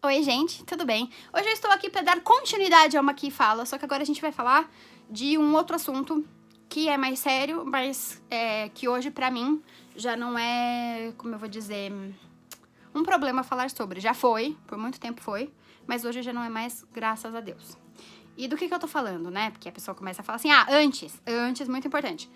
Oi, gente, tudo bem? Hoje eu estou aqui para dar continuidade a uma que fala, só que agora a gente vai falar de um outro assunto que é mais sério, mas que hoje pra mim já não é, como eu vou dizer, um problema falar sobre. Já foi, por muito tempo foi, mas hoje já não é mais, graças a Deus. E do que eu tô falando, né? Porque a pessoa começa a falar assim, antes, muito importante.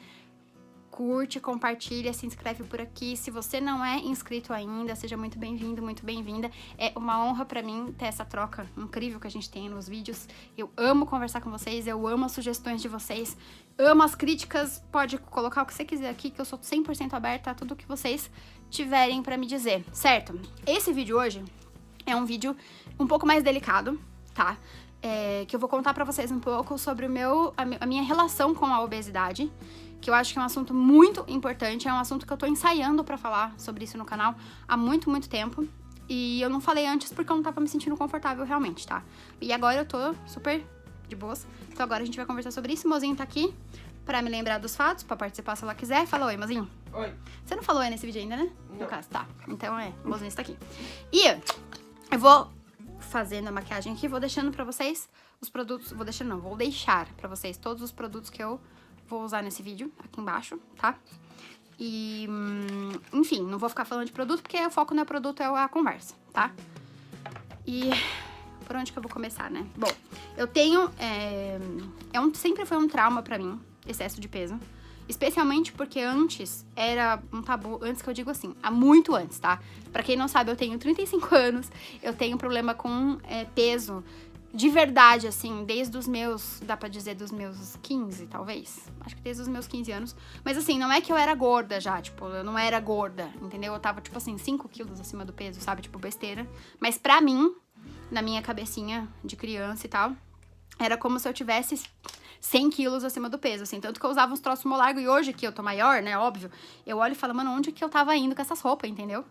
Curte, compartilha, se inscreve por aqui. Se você não é inscrito ainda, seja muito bem-vindo, muito bem-vinda. É uma honra pra mim ter essa troca incrível que a gente tem nos vídeos. Eu amo conversar com vocês, eu amo as sugestões de vocês, amo as críticas. Pode colocar o que você quiser aqui, que eu sou 100% aberta a tudo que vocês tiverem pra me dizer, certo? Esse vídeo hoje é um vídeo um pouco mais delicado, tá? Que eu vou contar pra vocês um pouco sobre a minha relação com a obesidade, que eu acho que é um assunto muito importante, é um assunto que eu tô ensaiando pra falar sobre isso no canal há muito, muito tempo. E eu não falei antes porque eu não tava me sentindo confortável realmente, tá? E agora eu tô super de boas. Então agora a gente vai conversar sobre isso. O Mozinho tá aqui pra me lembrar dos fatos, pra participar se ela quiser. Fala oi, Mozinho. Oi. Você não falou nesse vídeo ainda, né? Não. No caso, tá. Então o Mozinho está aqui. E eu vou fazendo a maquiagem aqui, vou deixando pra vocês os produtos, vou deixar pra vocês todos os produtos que eu vou usar nesse vídeo, aqui embaixo, tá? E, enfim, não vou ficar falando de produto, porque o foco não é produto, é a conversa, tá? E por onde que eu vou começar, né? Bom, eu tenho, sempre foi um trauma pra mim, excesso de peso. Especialmente porque antes era um tabu, antes que eu digo assim, há muito antes, tá? Pra quem não sabe, eu tenho 35 anos, eu tenho problema com peso de verdade, assim, desde os meus, dá pra dizer, dos meus 15, talvez? Acho que desde os meus 15 anos. Mas assim, não é que eu era gorda já, tipo, eu não era gorda, entendeu? Eu tava, tipo assim, 5 quilos acima do peso, sabe? Tipo, besteira. Mas pra mim, na minha cabecinha de criança e tal, era como se eu tivesse 100 quilos acima do peso, assim. Tanto que eu usava uns troços mó largo e hoje que eu tô maior, né, óbvio, eu olho e falo, mano, onde que eu tava indo com essas roupas, entendeu?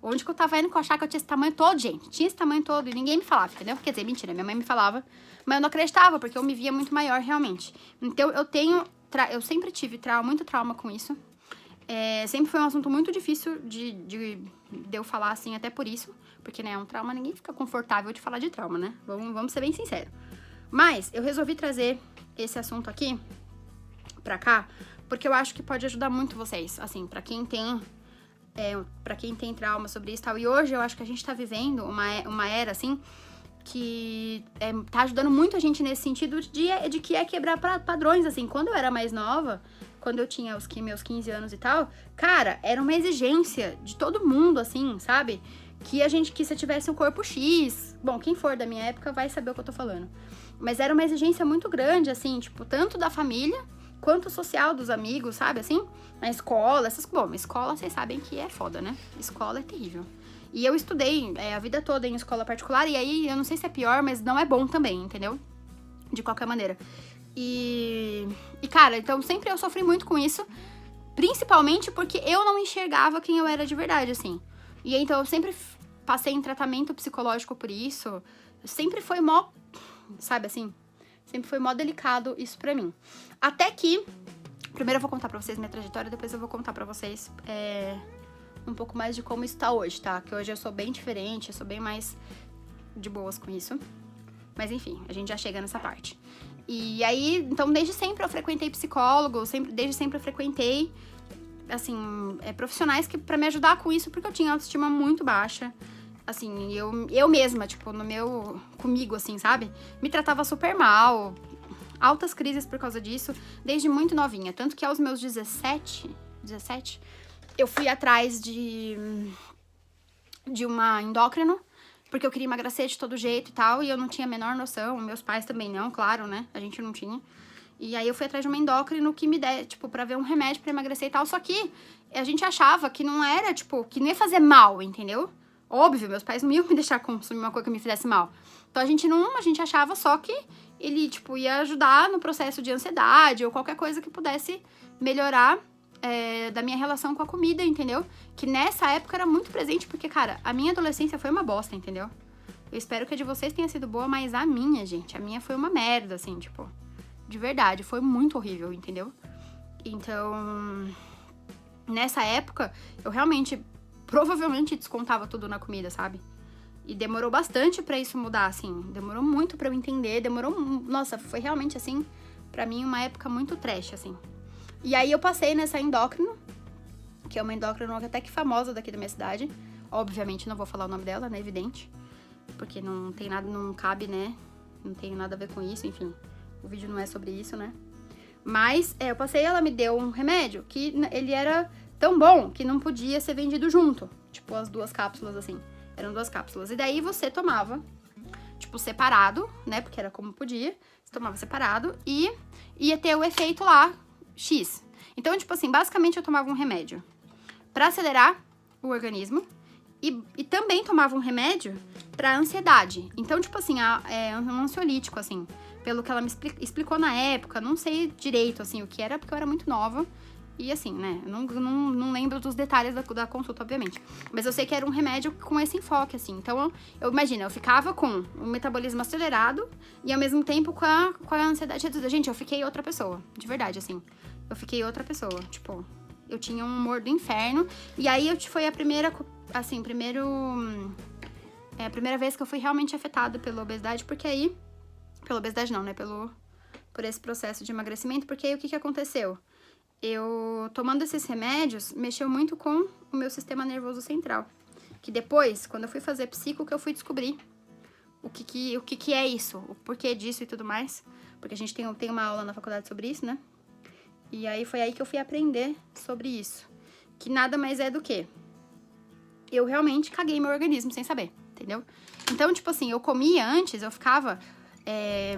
Onde que eu tava indo com eu achar que eu tinha esse tamanho todo, gente? Tinha esse tamanho todo e ninguém me falava, entendeu? Quer dizer, mentira, minha mãe me falava, mas eu não acreditava, porque eu me via muito maior, realmente. Então, eu sempre tive muito trauma com isso. Sempre foi um assunto muito difícil de eu falar, assim, até por isso. Porque, né, é um trauma, ninguém fica confortável de falar de trauma, né? Vamos ser bem sinceros. Mas, eu resolvi trazer esse assunto aqui pra cá, porque eu acho que pode ajudar muito vocês, assim, pra quem tem trauma sobre isso e tal. E hoje eu acho que a gente tá vivendo uma era, assim, que tá ajudando muito a gente nesse sentido de que é quebrar padrões, assim. Quando eu era mais nova, quando eu tinha meus 15 anos e tal, cara, era uma exigência de todo mundo, assim, sabe? Que se tivesse um corpo X, bom, quem for da minha época vai saber o que eu tô falando. Mas era uma exigência muito grande, assim, tipo, tanto da família quanto social dos amigos, sabe, assim? Na escola, bom, escola vocês sabem que é foda, né? Escola é terrível. E eu estudei a vida toda em escola particular, e aí eu não sei se é pior, mas não é bom também, entendeu? De qualquer maneira. E cara, então sempre eu sofri muito com isso, principalmente porque eu não enxergava quem eu era de verdade, assim. E aí, então eu sempre passei em tratamento psicológico por isso, sempre foi mó, sabe assim? Sempre foi mó delicado isso pra mim. Até que, primeiro eu vou contar pra vocês minha trajetória, depois eu vou contar pra vocês um pouco mais de como isso tá hoje, tá? Que hoje eu sou bem diferente, eu sou bem mais de boas com isso. Mas enfim, a gente já chega nessa parte. E aí, então desde sempre eu frequentei psicólogos, desde sempre eu frequentei, assim, profissionais pra me ajudar com isso, porque eu tinha autoestima muito baixa. Assim, eu mesma, tipo, comigo, assim, sabe? Me tratava super mal, altas crises por causa disso, desde muito novinha. Tanto que aos meus 17, eu fui atrás de uma endócrino, porque eu queria emagrecer de todo jeito e tal, e eu não tinha a menor noção, meus pais também não, claro, né? A gente não tinha. E aí eu fui atrás de uma endócrino que me der, tipo, pra ver um remédio pra emagrecer e tal, só que a gente achava que não era, tipo, que não ia fazer mal, entendeu? Óbvio, meus pais não iam me deixar consumir uma coisa que me fizesse mal. Então a gente achava só que ele, tipo, ia ajudar no processo de ansiedade ou qualquer coisa que pudesse melhorar da minha relação com a comida, entendeu? Que nessa época era muito presente, porque, cara, a minha adolescência foi uma bosta, entendeu? Eu espero que a de vocês tenha sido boa, mas a minha, gente, a minha foi uma merda, assim, tipo, de verdade, foi muito horrível, entendeu? Então, nessa época, eu realmente provavelmente descontava tudo na comida, sabe? E demorou bastante pra isso mudar, assim. Demorou muito pra eu entender, Nossa, foi realmente, assim, pra mim, uma época muito trash, assim. E aí eu passei nessa endócrino, que é uma endócrino até que famosa daqui da minha cidade. Obviamente não vou falar o nome dela, né, evidente. Porque não tem nada, não cabe, né? Não tem nada a ver com isso, enfim. O vídeo não é sobre isso, né? Mas, eu passei, ela me deu um remédio que ele era tão bom que não podia ser vendido junto. Tipo, as 2 cápsulas, assim. Eram 2 cápsulas. E daí você tomava, tipo, separado, né? Porque era como podia. Você tomava separado e ia ter o efeito lá, X. Então, tipo assim, basicamente eu tomava um remédio pra acelerar o organismo e também tomava um remédio pra ansiedade. Então, tipo assim, é um ansiolítico, assim. Pelo que ela me explicou na época, não sei direito, assim, o que era, porque eu era muito nova. E assim, né, eu não lembro dos detalhes da consulta, obviamente. Mas eu sei que era um remédio com esse enfoque, assim. Então, eu imagino, eu ficava com o metabolismo acelerado e ao mesmo tempo com a ansiedade reduzida. Gente, eu fiquei outra pessoa, de verdade, assim. Eu fiquei outra pessoa, tipo, eu tinha um humor do inferno. E aí, foi a primeira, assim, a primeira vez que eu fui realmente afetada pela obesidade, porque aí... Pela obesidade não, né, por esse processo de emagrecimento, porque aí o que aconteceu? Eu, tomando esses remédios, mexeu muito com o meu sistema nervoso central. Que depois, quando eu fui fazer psico, que eu fui descobrir o que é isso, o porquê disso e tudo mais. Porque a gente tem uma aula na faculdade sobre isso, né? E aí foi aí que eu fui aprender sobre isso. Que nada mais é do que eu realmente caguei meu organismo sem saber, entendeu? Então, tipo assim, eu comia antes, eu ficava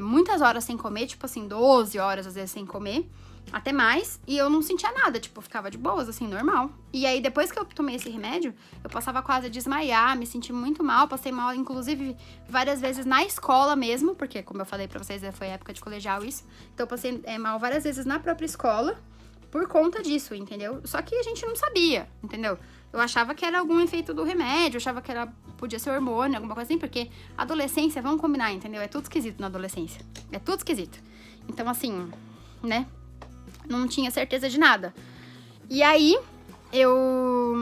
muitas horas sem comer, tipo assim, 12 horas às vezes sem comer, até mais, e eu não sentia nada, tipo, eu ficava de boas, assim, normal. E aí, depois que eu tomei esse remédio, eu passava quase a desmaiar, me senti muito mal, passei mal, inclusive, várias vezes na escola mesmo, porque, como eu falei pra vocês, foi época de colegial isso, então eu passei mal várias vezes na própria escola, por conta disso, entendeu? Só que a gente não sabia, entendeu? Eu achava que era algum efeito do remédio, eu achava que podia ser hormônio, alguma coisa assim, porque adolescência, vamos combinar, entendeu? É tudo esquisito na adolescência. É tudo esquisito. Então, assim, né? Não tinha certeza de nada. E aí, eu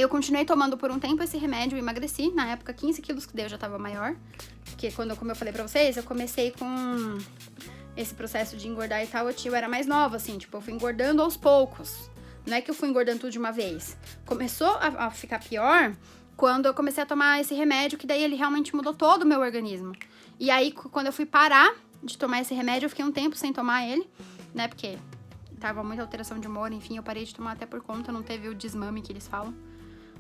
continuei tomando por um tempo esse remédio, emagreci. Na época, 15 quilos, que daí eu já tava maior. Porque quando, como eu falei pra vocês, eu comecei com esse processo de engordar e tal, eu era mais nova, assim, tipo, eu fui engordando aos poucos. Não é que eu fui engordando tudo de uma vez. Começou a ficar pior quando eu comecei a tomar esse remédio, que daí ele realmente mudou todo o meu organismo. E aí, quando eu fui parar de tomar esse remédio, eu fiquei um tempo sem tomar ele, né, porque tava muita alteração de humor, enfim, eu parei de tomar até por conta, não teve o desmame que eles falam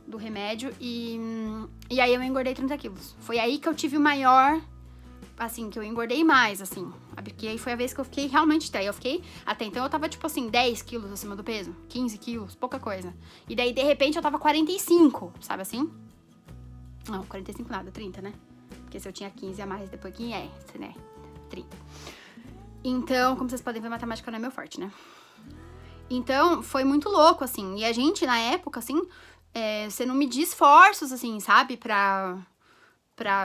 do remédio, e aí eu engordei 30 quilos. Foi aí que eu tive o maior, assim, que eu engordei mais, assim, sabe? Que aí foi a vez que eu fiquei realmente, até então eu tava, tipo assim, 10 quilos acima do peso, 15 quilos, pouca coisa. E daí, de repente, eu tava 45, sabe assim? Não, 45 nada, 30, né? Porque se eu tinha 15 a mais, depois quem é, né? 30. Então, como vocês podem ver, matemática não é meu forte, né? Então, foi muito louco, assim. E a gente, na época, assim, você não media esforços, assim, sabe? Pra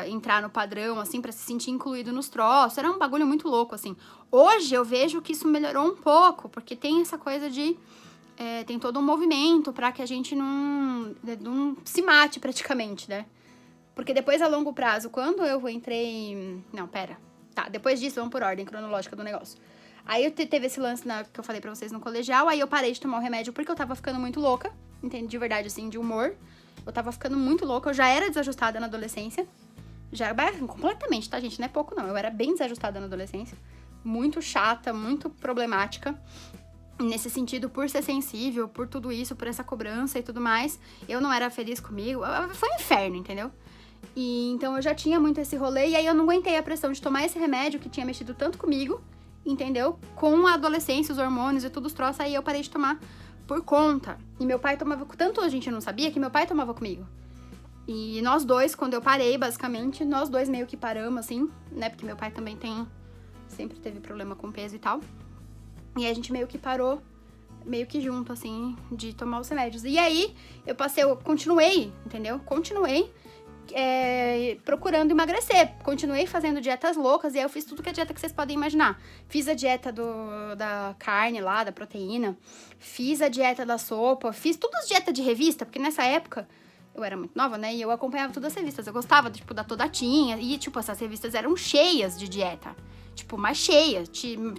entrar no padrão, assim, pra se sentir incluído nos troços. Era um bagulho muito louco, assim. Hoje, eu vejo que isso melhorou um pouco, porque tem essa coisa de... tem todo um movimento pra que a gente não se mate, praticamente, né? Porque depois, a longo prazo, quando eu entrei... Não, pera. Tá, depois disso, vamos por ordem cronológica do negócio. Aí teve esse lance que eu falei pra vocês no colegial, aí eu parei de tomar o remédio porque eu tava ficando muito louca, entende? De verdade, assim, de humor. Eu tava ficando muito louca, eu já era desajustada na adolescência. Já completamente, tá, gente? Não é pouco, não. Eu era bem desajustada na adolescência. Muito chata, muito problemática. Nesse sentido, por ser sensível, por tudo isso, por essa cobrança e tudo mais, eu não era feliz comigo. Foi um inferno, entendeu? E então eu já tinha muito esse rolê, e aí eu não aguentei a pressão de tomar esse remédio que tinha mexido tanto comigo, entendeu? Com a adolescência, os hormônios e tudo os troços, aí eu parei de tomar por conta. E meu pai tomava, tanto a gente não sabia que meu pai tomava comigo. E nós dois, quando eu parei, basicamente, nós dois meio que paramos, assim, né? Porque meu pai também sempre teve problema com peso e tal. E a gente meio que parou, meio que junto, assim, de tomar os remédios. E aí, eu continuei, entendeu? Continuei procurando emagrecer. Continuei fazendo dietas loucas, e aí eu fiz tudo que é dieta que vocês podem imaginar. Fiz a dieta da carne lá, da proteína. Fiz a dieta da sopa. Fiz todas as dietas de revista, porque nessa época... eu era muito nova, né? E eu acompanhava todas as revistas. Eu gostava, tipo, da Toda Tinha. E, tipo, essas revistas eram cheias de dieta. Tipo, mais cheias.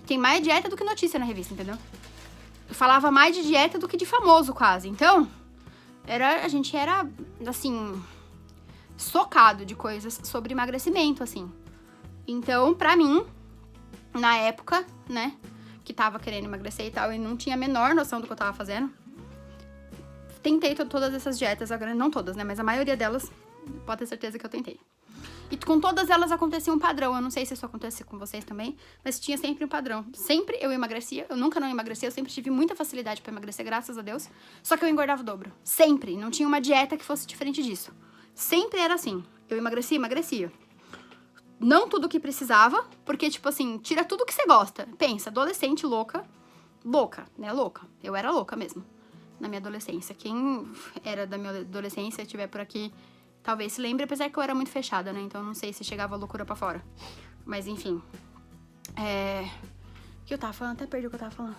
Tem mais dieta do que notícia na revista, entendeu? Eu falava mais de dieta do que de famoso, quase. Então, a gente era, assim, socado de coisas sobre emagrecimento, assim. Então, pra mim, na época, né, que tava querendo emagrecer e tal, e não tinha a menor noção do que eu tava fazendo, tentei todas essas dietas, não todas, né, mas a maioria delas, pode ter certeza que eu tentei. E com todas elas acontecia um padrão, eu não sei se isso acontece com vocês também, mas tinha sempre um padrão. Sempre eu emagrecia, eu nunca não emagreci, eu sempre tive muita facilidade pra emagrecer, graças a Deus, só que eu engordava o dobro. Sempre, não tinha uma dieta que fosse diferente disso. Sempre era assim, eu emagrecia. Não tudo que precisava, porque, tipo assim, tira tudo que você gosta. Pensa, adolescente louca, né, louca. Eu era louca mesmo, na minha adolescência. Quem era da minha adolescência, estiver por aqui, talvez se lembre, apesar que eu era muito fechada, né, então não sei se chegava a loucura pra fora. Mas, enfim, o que eu tava falando? Até perdi o que eu tava falando.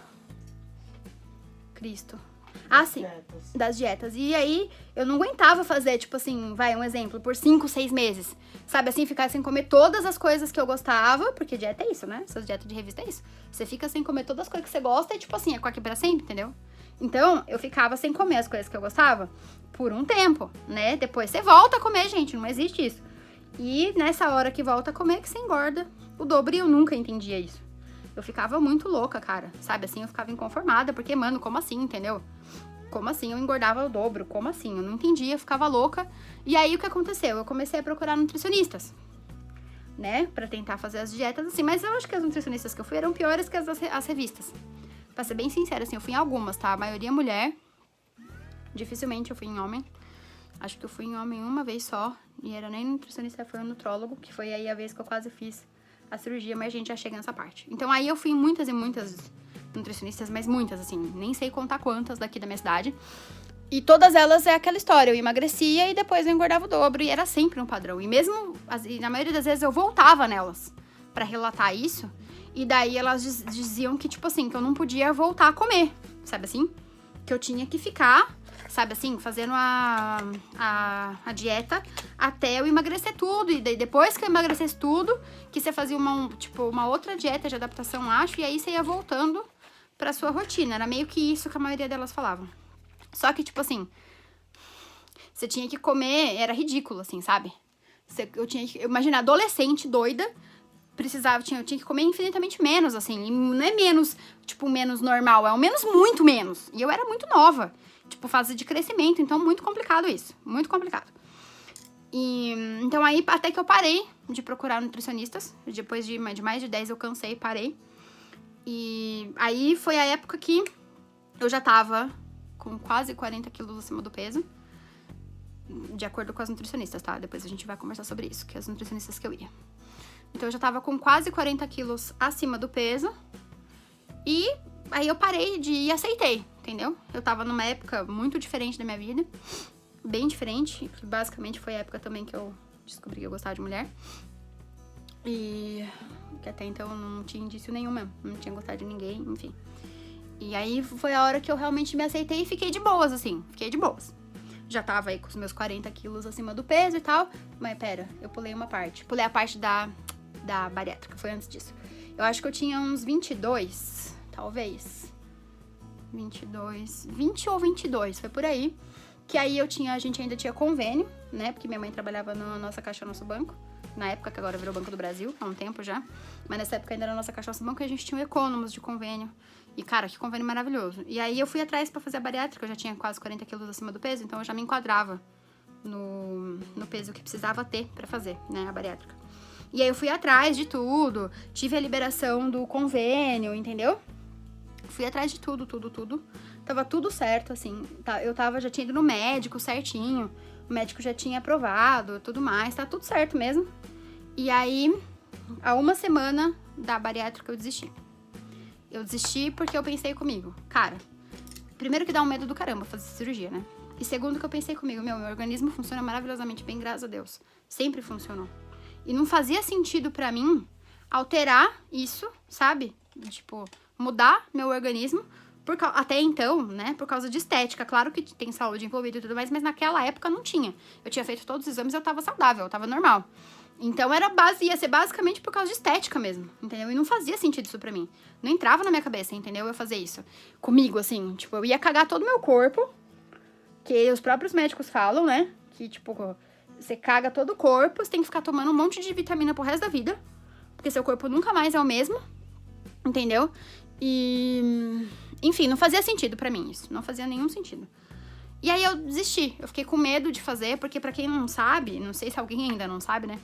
Cristo. Ah, sim, das dietas. E aí, eu não aguentava fazer, tipo assim, um exemplo, por 5, 6 meses. Sabe, assim, ficar sem comer todas as coisas que eu gostava, porque dieta é isso, né? Essas dietas de revista é isso. Você fica sem comer todas as coisas que você gosta e, tipo assim, é aqui pra sempre, entendeu? Então, eu ficava sem comer as coisas que eu gostava por um tempo, né? Depois você volta a comer, gente, não existe isso. E nessa hora que volta a comer, que você engorda o dobro, e eu nunca entendia isso. Eu ficava muito louca, cara, sabe? Assim, eu ficava inconformada, porque, mano, como assim, entendeu? Como assim eu engordava o dobro? Como assim? Eu não entendia, eu ficava louca. E aí, o que aconteceu? Eu comecei a procurar nutricionistas, né? Pra tentar fazer as dietas assim. Mas eu acho que as nutricionistas que eu fui eram piores que as revistas. Pra ser bem sincera, assim, eu fui em algumas, tá? A maioria mulher. Dificilmente eu fui em homem. Acho que eu fui em homem uma vez só. E era nem nutricionista, foi um nutrólogo, que foi aí a vez que eu quase fiz a cirurgia, mas a gente já chega nessa parte. Então aí eu fui em muitas e muitas nutricionistas, mas muitas, assim, nem sei contar quantas daqui da minha cidade. E todas elas é aquela história, eu emagrecia e depois eu engordava o dobro, e era sempre um padrão. E mesmo, na maioria das vezes, eu voltava nelas pra relatar isso, e daí elas diziam que, tipo assim, que eu não podia voltar a comer, sabe assim? Que eu tinha que ficar, sabe assim, fazendo a dieta até eu emagrecer tudo. E daí depois que eu emagrecesse tudo, que você fazia uma outra dieta de adaptação, acho, e aí você ia voltando pra sua rotina. Era meio que isso que a maioria delas falavam. Só que, tipo assim, você tinha que comer, era ridículo, assim, sabe? Imagina, adolescente doida, eu tinha que comer infinitamente menos, assim. E não é menos, tipo, menos normal, é o menos, muito menos. E eu era muito nova, tipo, fase de crescimento, então muito complicado isso, muito complicado. E, então aí, até que eu parei de procurar nutricionistas, depois de mais de 10 eu cansei, parei. E aí foi a época que eu já tava com quase 40 quilos acima do peso, de acordo com as nutricionistas, tá? Depois a gente vai conversar sobre isso, que é as nutricionistas que eu ia. Então eu já tava com quase 40 quilos acima do peso, e aí eu parei e aceitei, entendeu? Eu tava numa época muito diferente da minha vida, bem diferente, que basicamente foi a época também que eu descobri que eu gostava de mulher. E que até então eu não tinha indício nenhum mesmo, não tinha gostado de ninguém, enfim. E aí foi a hora que eu realmente me aceitei e fiquei de boas, assim, fiquei de boas. Já tava aí com os meus 40 quilos acima do peso e tal, mas pera, eu pulei uma parte. Pulei a parte da bariátrica, foi antes disso. Eu acho que eu tinha uns 22, talvez. 20 ou 22, foi por aí. Que aí a gente ainda tinha convênio, né, porque minha mãe trabalhava na nossa Caixa Nosso Banco. Na época, que agora virou Banco do Brasil, há um tempo já. Mas nessa época ainda era a nossa Caixa Nosso Banco e a gente tinha o Economos de convênio. E, cara, que convênio maravilhoso. E aí eu fui atrás pra fazer a bariátrica, eu já tinha quase 40 quilos acima do peso, então eu já me enquadrava no peso que precisava ter pra fazer, né, a bariátrica. E aí eu fui atrás de tudo, tive a liberação do convênio, entendeu? Fui atrás de tudo. Tava tudo certo, assim. Já tinha ido no médico certinho, o médico já tinha aprovado, tudo mais, tá tudo certo mesmo. E aí, há uma semana da bariátrica eu desisti. Eu desisti porque eu pensei comigo, cara, primeiro que dá um medo do caramba fazer cirurgia, né? E segundo que eu pensei comigo, meu organismo funciona maravilhosamente bem, graças a Deus. Sempre funcionou. E não fazia sentido pra mim alterar isso, sabe? Tipo, mudar meu organismo até então, né, por causa de estética. Claro que tem saúde envolvida e tudo mais, mas naquela época não tinha. Eu tinha feito todos os exames e eu tava saudável, eu tava normal. Então ia ser basicamente por causa de estética mesmo, entendeu? E não fazia sentido isso pra mim. Não entrava na minha cabeça, entendeu? Eu fazer isso comigo, assim. Tipo, eu ia cagar todo o meu corpo, que os próprios médicos falam, né? Que, tipo, você caga todo o corpo, você tem que ficar tomando um monte de vitamina pro resto da vida, porque seu corpo nunca mais é o mesmo, entendeu? E... enfim, não fazia sentido pra mim isso. Não fazia nenhum sentido. E aí eu desisti, eu fiquei com medo de fazer, porque pra quem não sabe, não sei se alguém ainda não sabe, né?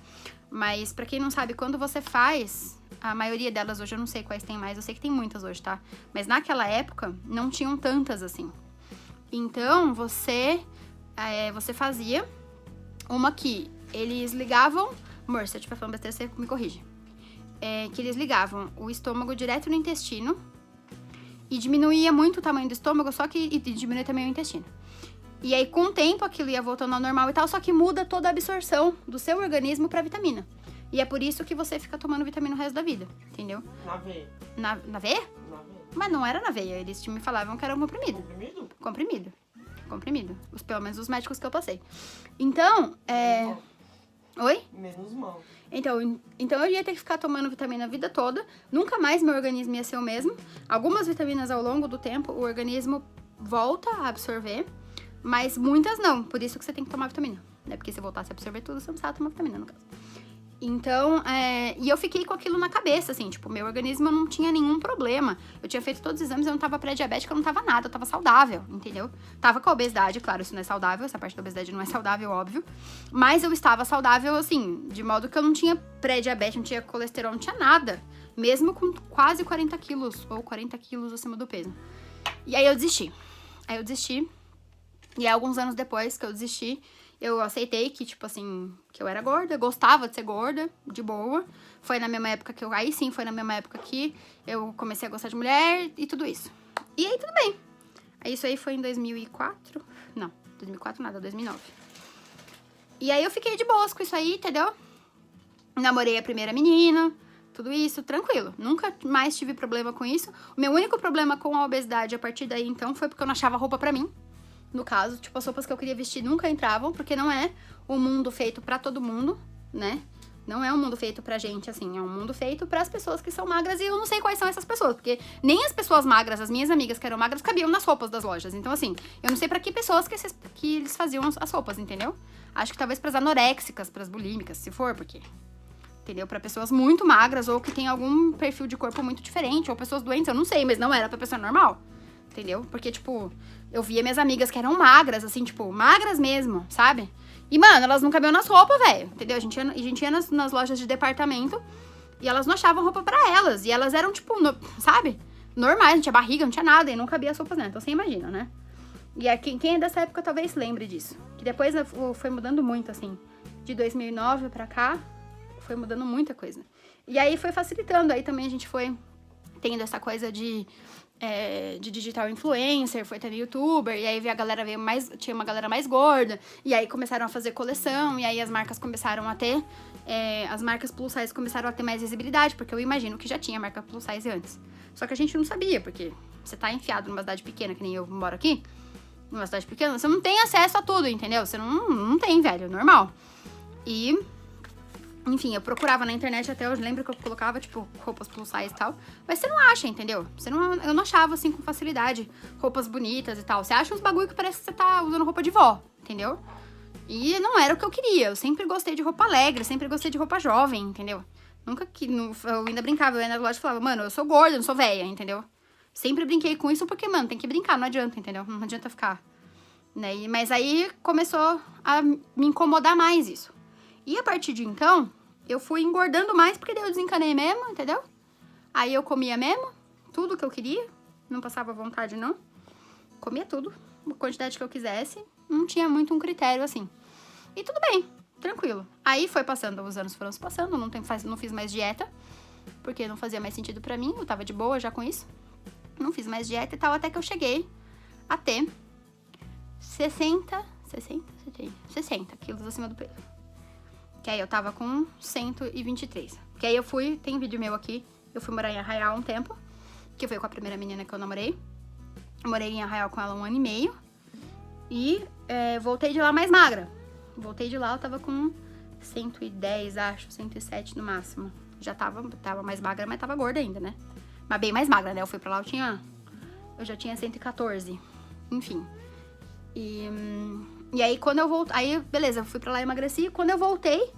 Mas pra quem não sabe, quando você faz, a maioria delas hoje, eu não sei quais tem mais, eu sei que tem muitas hoje, tá? Mas naquela época, não tinham tantas assim. Então, você fazia uma que eles ligavam... Amor, se eu estiver falando besteira, você me corrige. Que eles ligavam o estômago direto no intestino e diminuía muito o tamanho do estômago, só que e diminuía também o intestino. E aí, com o tempo, aquilo ia voltando ao normal e tal, só que muda toda a absorção do seu organismo pra vitamina. E é por isso que você fica tomando vitamina o resto da vida, entendeu? Na veia. Na veia? Na veia. Mas não era na veia, eles me falavam que era um comprimido. Comprimido? Comprimido. Pelo menos os médicos que eu passei. Então, Oi? Menos mal. Então eu ia ter que ficar tomando vitamina a vida toda. Nunca mais meu organismo ia ser o mesmo. Algumas vitaminas ao longo do tempo, o organismo volta a absorver. Mas muitas não, por isso que você tem que tomar vitamina, né? Porque se voltasse a absorver tudo, você não precisava tomar vitamina, no caso. Então, e eu fiquei com aquilo na cabeça, assim, tipo, meu organismo não tinha nenhum problema. Eu tinha feito todos os exames, eu não tava pré-diabética, eu não tava nada, eu tava saudável, entendeu? Tava com a obesidade, claro, isso não é saudável, essa parte da obesidade não é saudável, óbvio. Mas eu estava saudável, assim, de modo que eu não tinha pré-diabetes, não tinha colesterol, não tinha nada. Mesmo com quase 40 quilos, ou 40 quilos acima do peso. E aí eu desisti. E aí, alguns anos depois que eu desisti, eu aceitei que, tipo assim, que eu era gorda, gostava de ser gorda, de boa. Foi na mesma época que foi na mesma época que eu comecei a gostar de mulher e tudo isso. E aí, tudo bem. Aí, isso aí foi em 2004? Não, 2004 nada, 2009. E aí, eu fiquei de boas com isso aí, entendeu? Namorei a primeira menina, tudo isso, tranquilo. Nunca mais tive problema com isso. O meu único problema com a obesidade a partir daí, então, foi porque eu não achava roupa pra mim. No caso, tipo, as roupas que eu queria vestir nunca entravam, porque não é um mundo feito pra todo mundo, né? Não é um mundo feito pra gente, assim, é um mundo feito pras pessoas que são magras, e eu não sei quais são essas pessoas, porque nem as pessoas magras, as minhas amigas que eram magras, cabiam nas roupas das lojas. Então, assim, eu não sei pra que pessoas que eles faziam as roupas, entendeu? Acho que talvez pras anoréxicas, pras bulímicas, se for, porque... entendeu? Pra pessoas muito magras, ou que tem algum perfil de corpo muito diferente, ou pessoas doentes, eu não sei, mas não era pra pessoa normal. Entendeu? Porque, tipo, eu via minhas amigas que eram magras, assim, tipo, magras mesmo, sabe? E, mano, elas não cabiam nas roupas, velho, entendeu? A gente ia nas lojas de departamento e elas não achavam roupa pra elas. E elas eram, tipo, sabe? Normais, não tinha barriga, não tinha nada, e não cabia as roupas, né? Então, você imagina, né? E quem é dessa época talvez lembre disso. Que depois foi mudando muito, assim. De 2009 pra cá, foi mudando muita coisa. E aí foi facilitando. Aí também a gente foi tendo essa coisa de digital influencer, foi tendo youtuber, e aí tinha uma galera mais gorda, e aí começaram a fazer coleção, e aí as marcas começaram a ter, as marcas plus size começaram a ter mais visibilidade, porque eu imagino que já tinha marca plus size antes. Só que a gente não sabia, porque você tá enfiado numa cidade pequena, que nem eu moro aqui, numa cidade pequena, você não tem acesso a tudo, entendeu? Você não tem, velho, normal. E... enfim, eu procurava na internet, até eu lembro que eu colocava, tipo, roupas plus size e tal. Mas você não acha, entendeu? Eu não achava, assim, com facilidade, roupas bonitas e tal. Você acha uns bagulho que parece que você tá usando roupa de vó, entendeu? E não era o que eu queria. Eu sempre gostei de roupa alegre, sempre gostei de roupa jovem, entendeu? Eu ainda brincava, eu ia na loja e falava, mano, eu sou gorda, não sou velha, entendeu? Sempre brinquei com isso porque, mano, tem que brincar, não adianta, entendeu? Não adianta ficar, né? Mas aí começou a me incomodar mais isso. E a partir de então, eu fui engordando mais, porque daí eu desencanei mesmo, entendeu? Aí eu comia mesmo, tudo que eu queria, não passava vontade não. Comia tudo, a quantidade que eu quisesse, não tinha muito um critério assim. E tudo bem, tranquilo. Aí os anos foram se passando, não fiz mais dieta, porque não fazia mais sentido pra mim, eu tava de boa já com isso. Não fiz mais dieta e tal, até que eu cheguei a ter 60 quilos acima do peso. Que aí eu tava com 123. Que aí tem vídeo meu aqui, eu fui morar em Arraial um tempo, que foi com a primeira menina que eu namorei. Eu morei em Arraial com ela 1 ano e meio. E voltei de lá mais magra. Voltei de lá, eu tava com 110, acho, 107 no máximo. Já tava mais magra, mas tava gorda ainda, né? Mas bem mais magra, né? Eu fui pra lá, eu já tinha 114. Enfim. E aí, quando eu voltei... Aí, beleza, eu fui pra lá e emagreci. Quando eu voltei,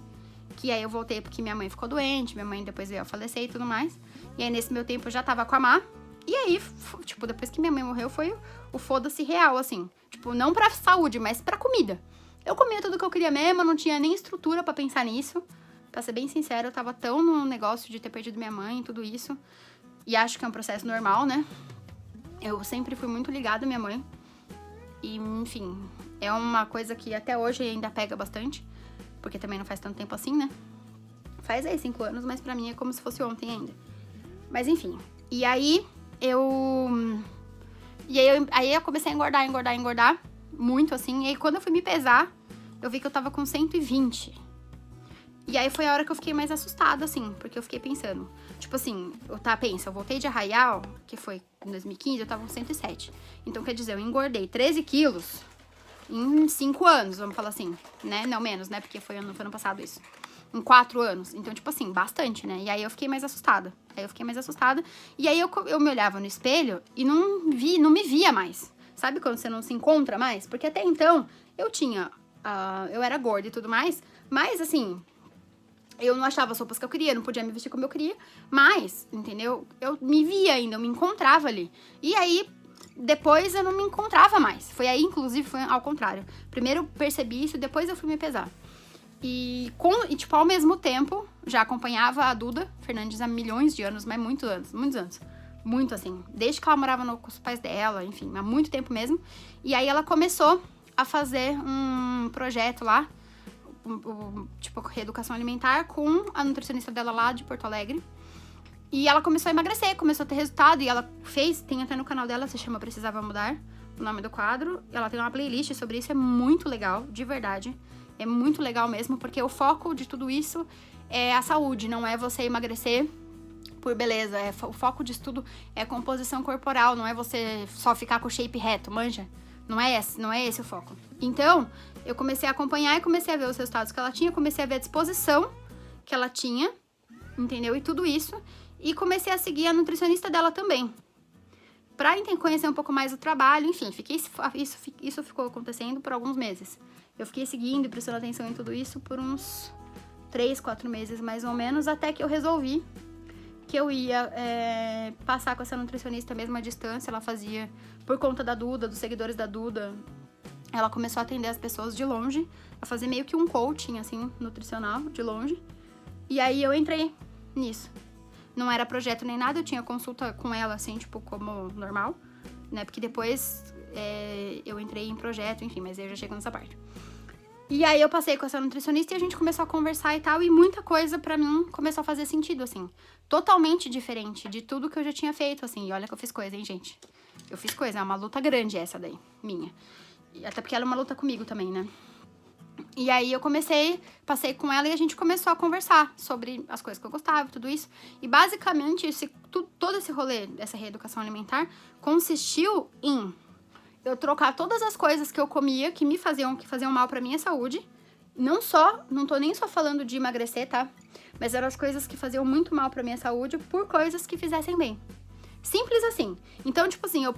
que aí eu voltei porque minha mãe ficou doente, minha mãe depois veio a falecer e tudo mais. E aí, nesse meu tempo, eu já tava com a Má. E aí, tipo, depois que minha mãe morreu, foi o foda-se real, assim. Tipo, não pra saúde, mas pra comida. Eu comia tudo que eu queria mesmo, eu não tinha nem estrutura pra pensar nisso. Pra ser bem sincera, eu tava tão no negócio de ter perdido minha mãe e tudo isso. E acho que é um processo normal, né? Eu sempre fui muito ligada à minha mãe. E, enfim, é uma coisa que até hoje ainda pega bastante. Porque também não faz tanto tempo assim, né? Faz aí 5 anos, mas pra mim é como se fosse ontem ainda. Mas, enfim. E aí, aí eu comecei a engordar. Muito, assim. E aí, quando eu fui me pesar, eu vi que eu tava com 120. E aí, foi a hora que eu fiquei mais assustada, assim. Porque eu fiquei pensando... Tipo assim, eu voltei de Arraial, que foi em 2015, eu tava com 107. Então, quer dizer, eu engordei 13 quilos em 5 anos, vamos falar assim, né? Não, menos, né? Porque foi ano passado isso. Em 4 anos. Então, tipo assim, bastante, né? E aí eu fiquei mais assustada. E aí eu me olhava no espelho e não me via mais. Sabe quando você não se encontra mais? Porque até então, eu era gorda e tudo mais, mas assim... Eu não achava as roupas que eu queria, não podia me vestir como eu queria, mas, entendeu? Eu me via ainda, eu me encontrava ali. E aí, depois eu não me encontrava mais. Foi aí, inclusive, foi ao contrário. Primeiro eu percebi isso, depois eu fui me pesar. E tipo, ao mesmo tempo, já acompanhava a Duda Fernandes há milhões de anos, mas muitos anos. Muito assim, desde que ela morava com os pais dela, enfim, há muito tempo mesmo. E aí ela começou a fazer um projeto lá, tipo, reeducação alimentar com a nutricionista dela lá de Porto Alegre. E ela começou a emagrecer, começou a ter resultado. E ela tem até no canal dela, se chama Precisava Mudar, o nome do quadro. Ela tem uma playlist sobre isso, é muito legal, de verdade. É muito legal mesmo, porque o foco de tudo isso é a saúde, não é você emagrecer por beleza. O foco disso tudo é composição corporal, não é você só ficar com o shape reto, manja? Não é esse o foco. Então, eu comecei a acompanhar e comecei a ver os resultados que ela tinha, comecei a ver a disposição que ela tinha, entendeu? E tudo isso. E comecei a seguir a nutricionista dela também. Pra conhecer um pouco mais o trabalho, enfim, isso ficou acontecendo por alguns meses. Eu fiquei seguindo e prestando atenção em tudo isso por uns 3, 4 meses, mais ou menos, até que eu resolvi que eu ia passar com essa nutricionista mesmo à distância. Ela fazia por conta da Duda, dos seguidores da Duda. Ela começou a atender as pessoas de longe, a fazer meio que um coaching, assim, nutricional, de longe. E aí eu entrei nisso. Não era projeto nem nada, eu tinha consulta com ela, assim, tipo, como normal, né? Porque depois eu entrei em projeto, enfim, mas eu já chego nessa parte. E aí eu passei com essa nutricionista e a gente começou a conversar e tal, e muita coisa pra mim começou a fazer sentido, assim. Totalmente diferente de tudo que eu já tinha feito, assim. E olha que eu fiz coisa, hein, gente? Eu fiz coisa, é uma luta grande essa daí, minha. Até porque ela é uma luta comigo também, né? E aí eu passei com ela e a gente começou a conversar sobre as coisas que eu gostava, tudo isso. E basicamente, todo esse rolê, essa reeducação alimentar, consistiu em eu trocar todas as coisas que eu comia que faziam mal pra minha saúde. Não tô nem só falando de emagrecer, tá? Mas eram as coisas que faziam muito mal pra minha saúde por coisas que fizessem bem. Simples assim. Então, tipo assim, eu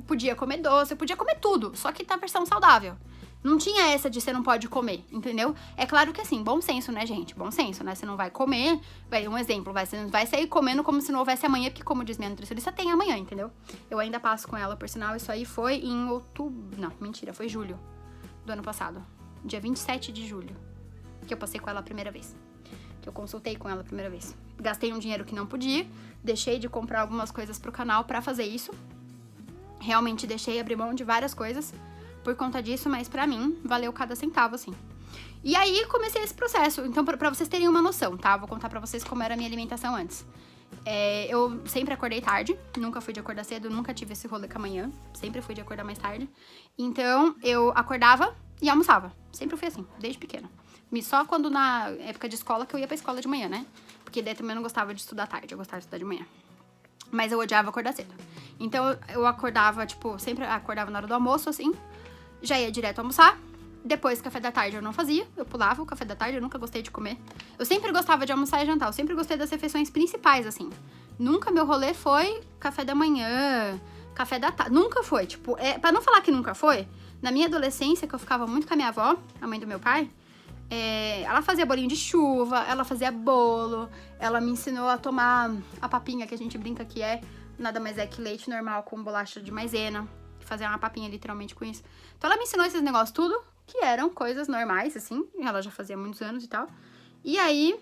podia comer doce, eu podia comer tudo, só que na versão saudável. Não tinha essa de você não pode comer, entendeu? É claro que assim, bom senso, né, gente? Bom senso, né? Você não vai comer, um exemplo, você não vai sair comendo como se não houvesse amanhã, porque como diz minha nutricionista, tem amanhã, entendeu? Eu ainda passo com ela, por sinal, isso aí foi em outubro, não, mentira, foi julho do ano passado. Dia 27 de julho, que eu passei com ela a primeira vez. Que eu consultei com ela a primeira vez. Gastei um dinheiro que não podia, deixei de comprar algumas coisas pro canal pra fazer isso. Realmente deixei abrir mão de várias coisas por conta disso, mas pra mim valeu cada centavo, assim. E aí comecei esse processo. Então, pra vocês terem uma noção, tá? Vou contar pra vocês como era a minha alimentação antes. Eu sempre acordei tarde, nunca fui de acordar cedo, nunca tive esse rolê com a manhã, sempre fui de acordar mais tarde. Então, eu acordava e almoçava. Sempre fui assim, desde pequena. Só quando na época de escola que eu ia pra escola de manhã, né? Porque daí também eu não gostava de estudar tarde, eu gostava de estudar de manhã. Mas eu odiava acordar cedo. Então, eu acordava, tipo, sempre acordava na hora do almoço, assim, já ia direto almoçar. Depois, café da tarde eu não fazia, eu pulava o café da tarde, eu nunca gostei de comer. Eu sempre gostava de almoçar e jantar, eu sempre gostei das refeições principais, assim. Nunca meu rolê foi café da manhã, café da tarde, nunca foi. Tipo, pra não falar que nunca foi, na minha adolescência, que eu ficava muito com a minha avó, a mãe do meu pai, ela fazia bolinho de chuva, ela fazia bolo, ela me ensinou a tomar a papinha, que a gente brinca que nada mais é que leite normal com bolacha de maisena, fazer uma papinha literalmente com isso. Então ela me ensinou esses negócios tudo, que eram coisas normais, assim, ela já fazia muitos anos e tal. E aí,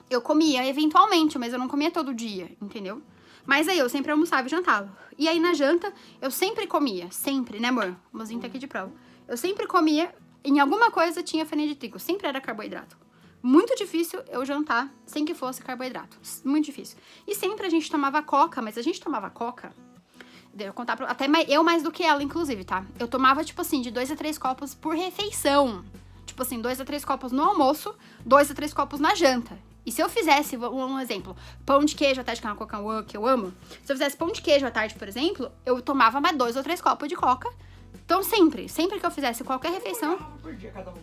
eu comia eventualmente, mas eu não comia todo dia, entendeu? Mas aí, eu sempre almoçava e jantava. E aí, na janta, eu sempre comia, sempre, né, amor? O mozinho tá aqui de prova. Eu sempre comia, em alguma coisa tinha farinha de trigo, sempre era carboidrato. Muito difícil eu jantar sem que fosse carboidrato, muito difícil. E sempre a gente tomava coca, mas a gente tomava coca... Devo contar até eu mais do que ela, inclusive, tá? Eu tomava, tipo assim, de 2 a 3 copos por refeição. Tipo assim, 2 a 3 copos no almoço, 2 a 3 copos na janta. E se eu fizesse, um exemplo, pão de queijo à tarde, que é uma coca que eu amo. Se eu fizesse pão de queijo à tarde, por exemplo, eu tomava mais 2 ou 3 copos de coca. Então, sempre que eu fizesse qualquer refeição... Por dia cada uma.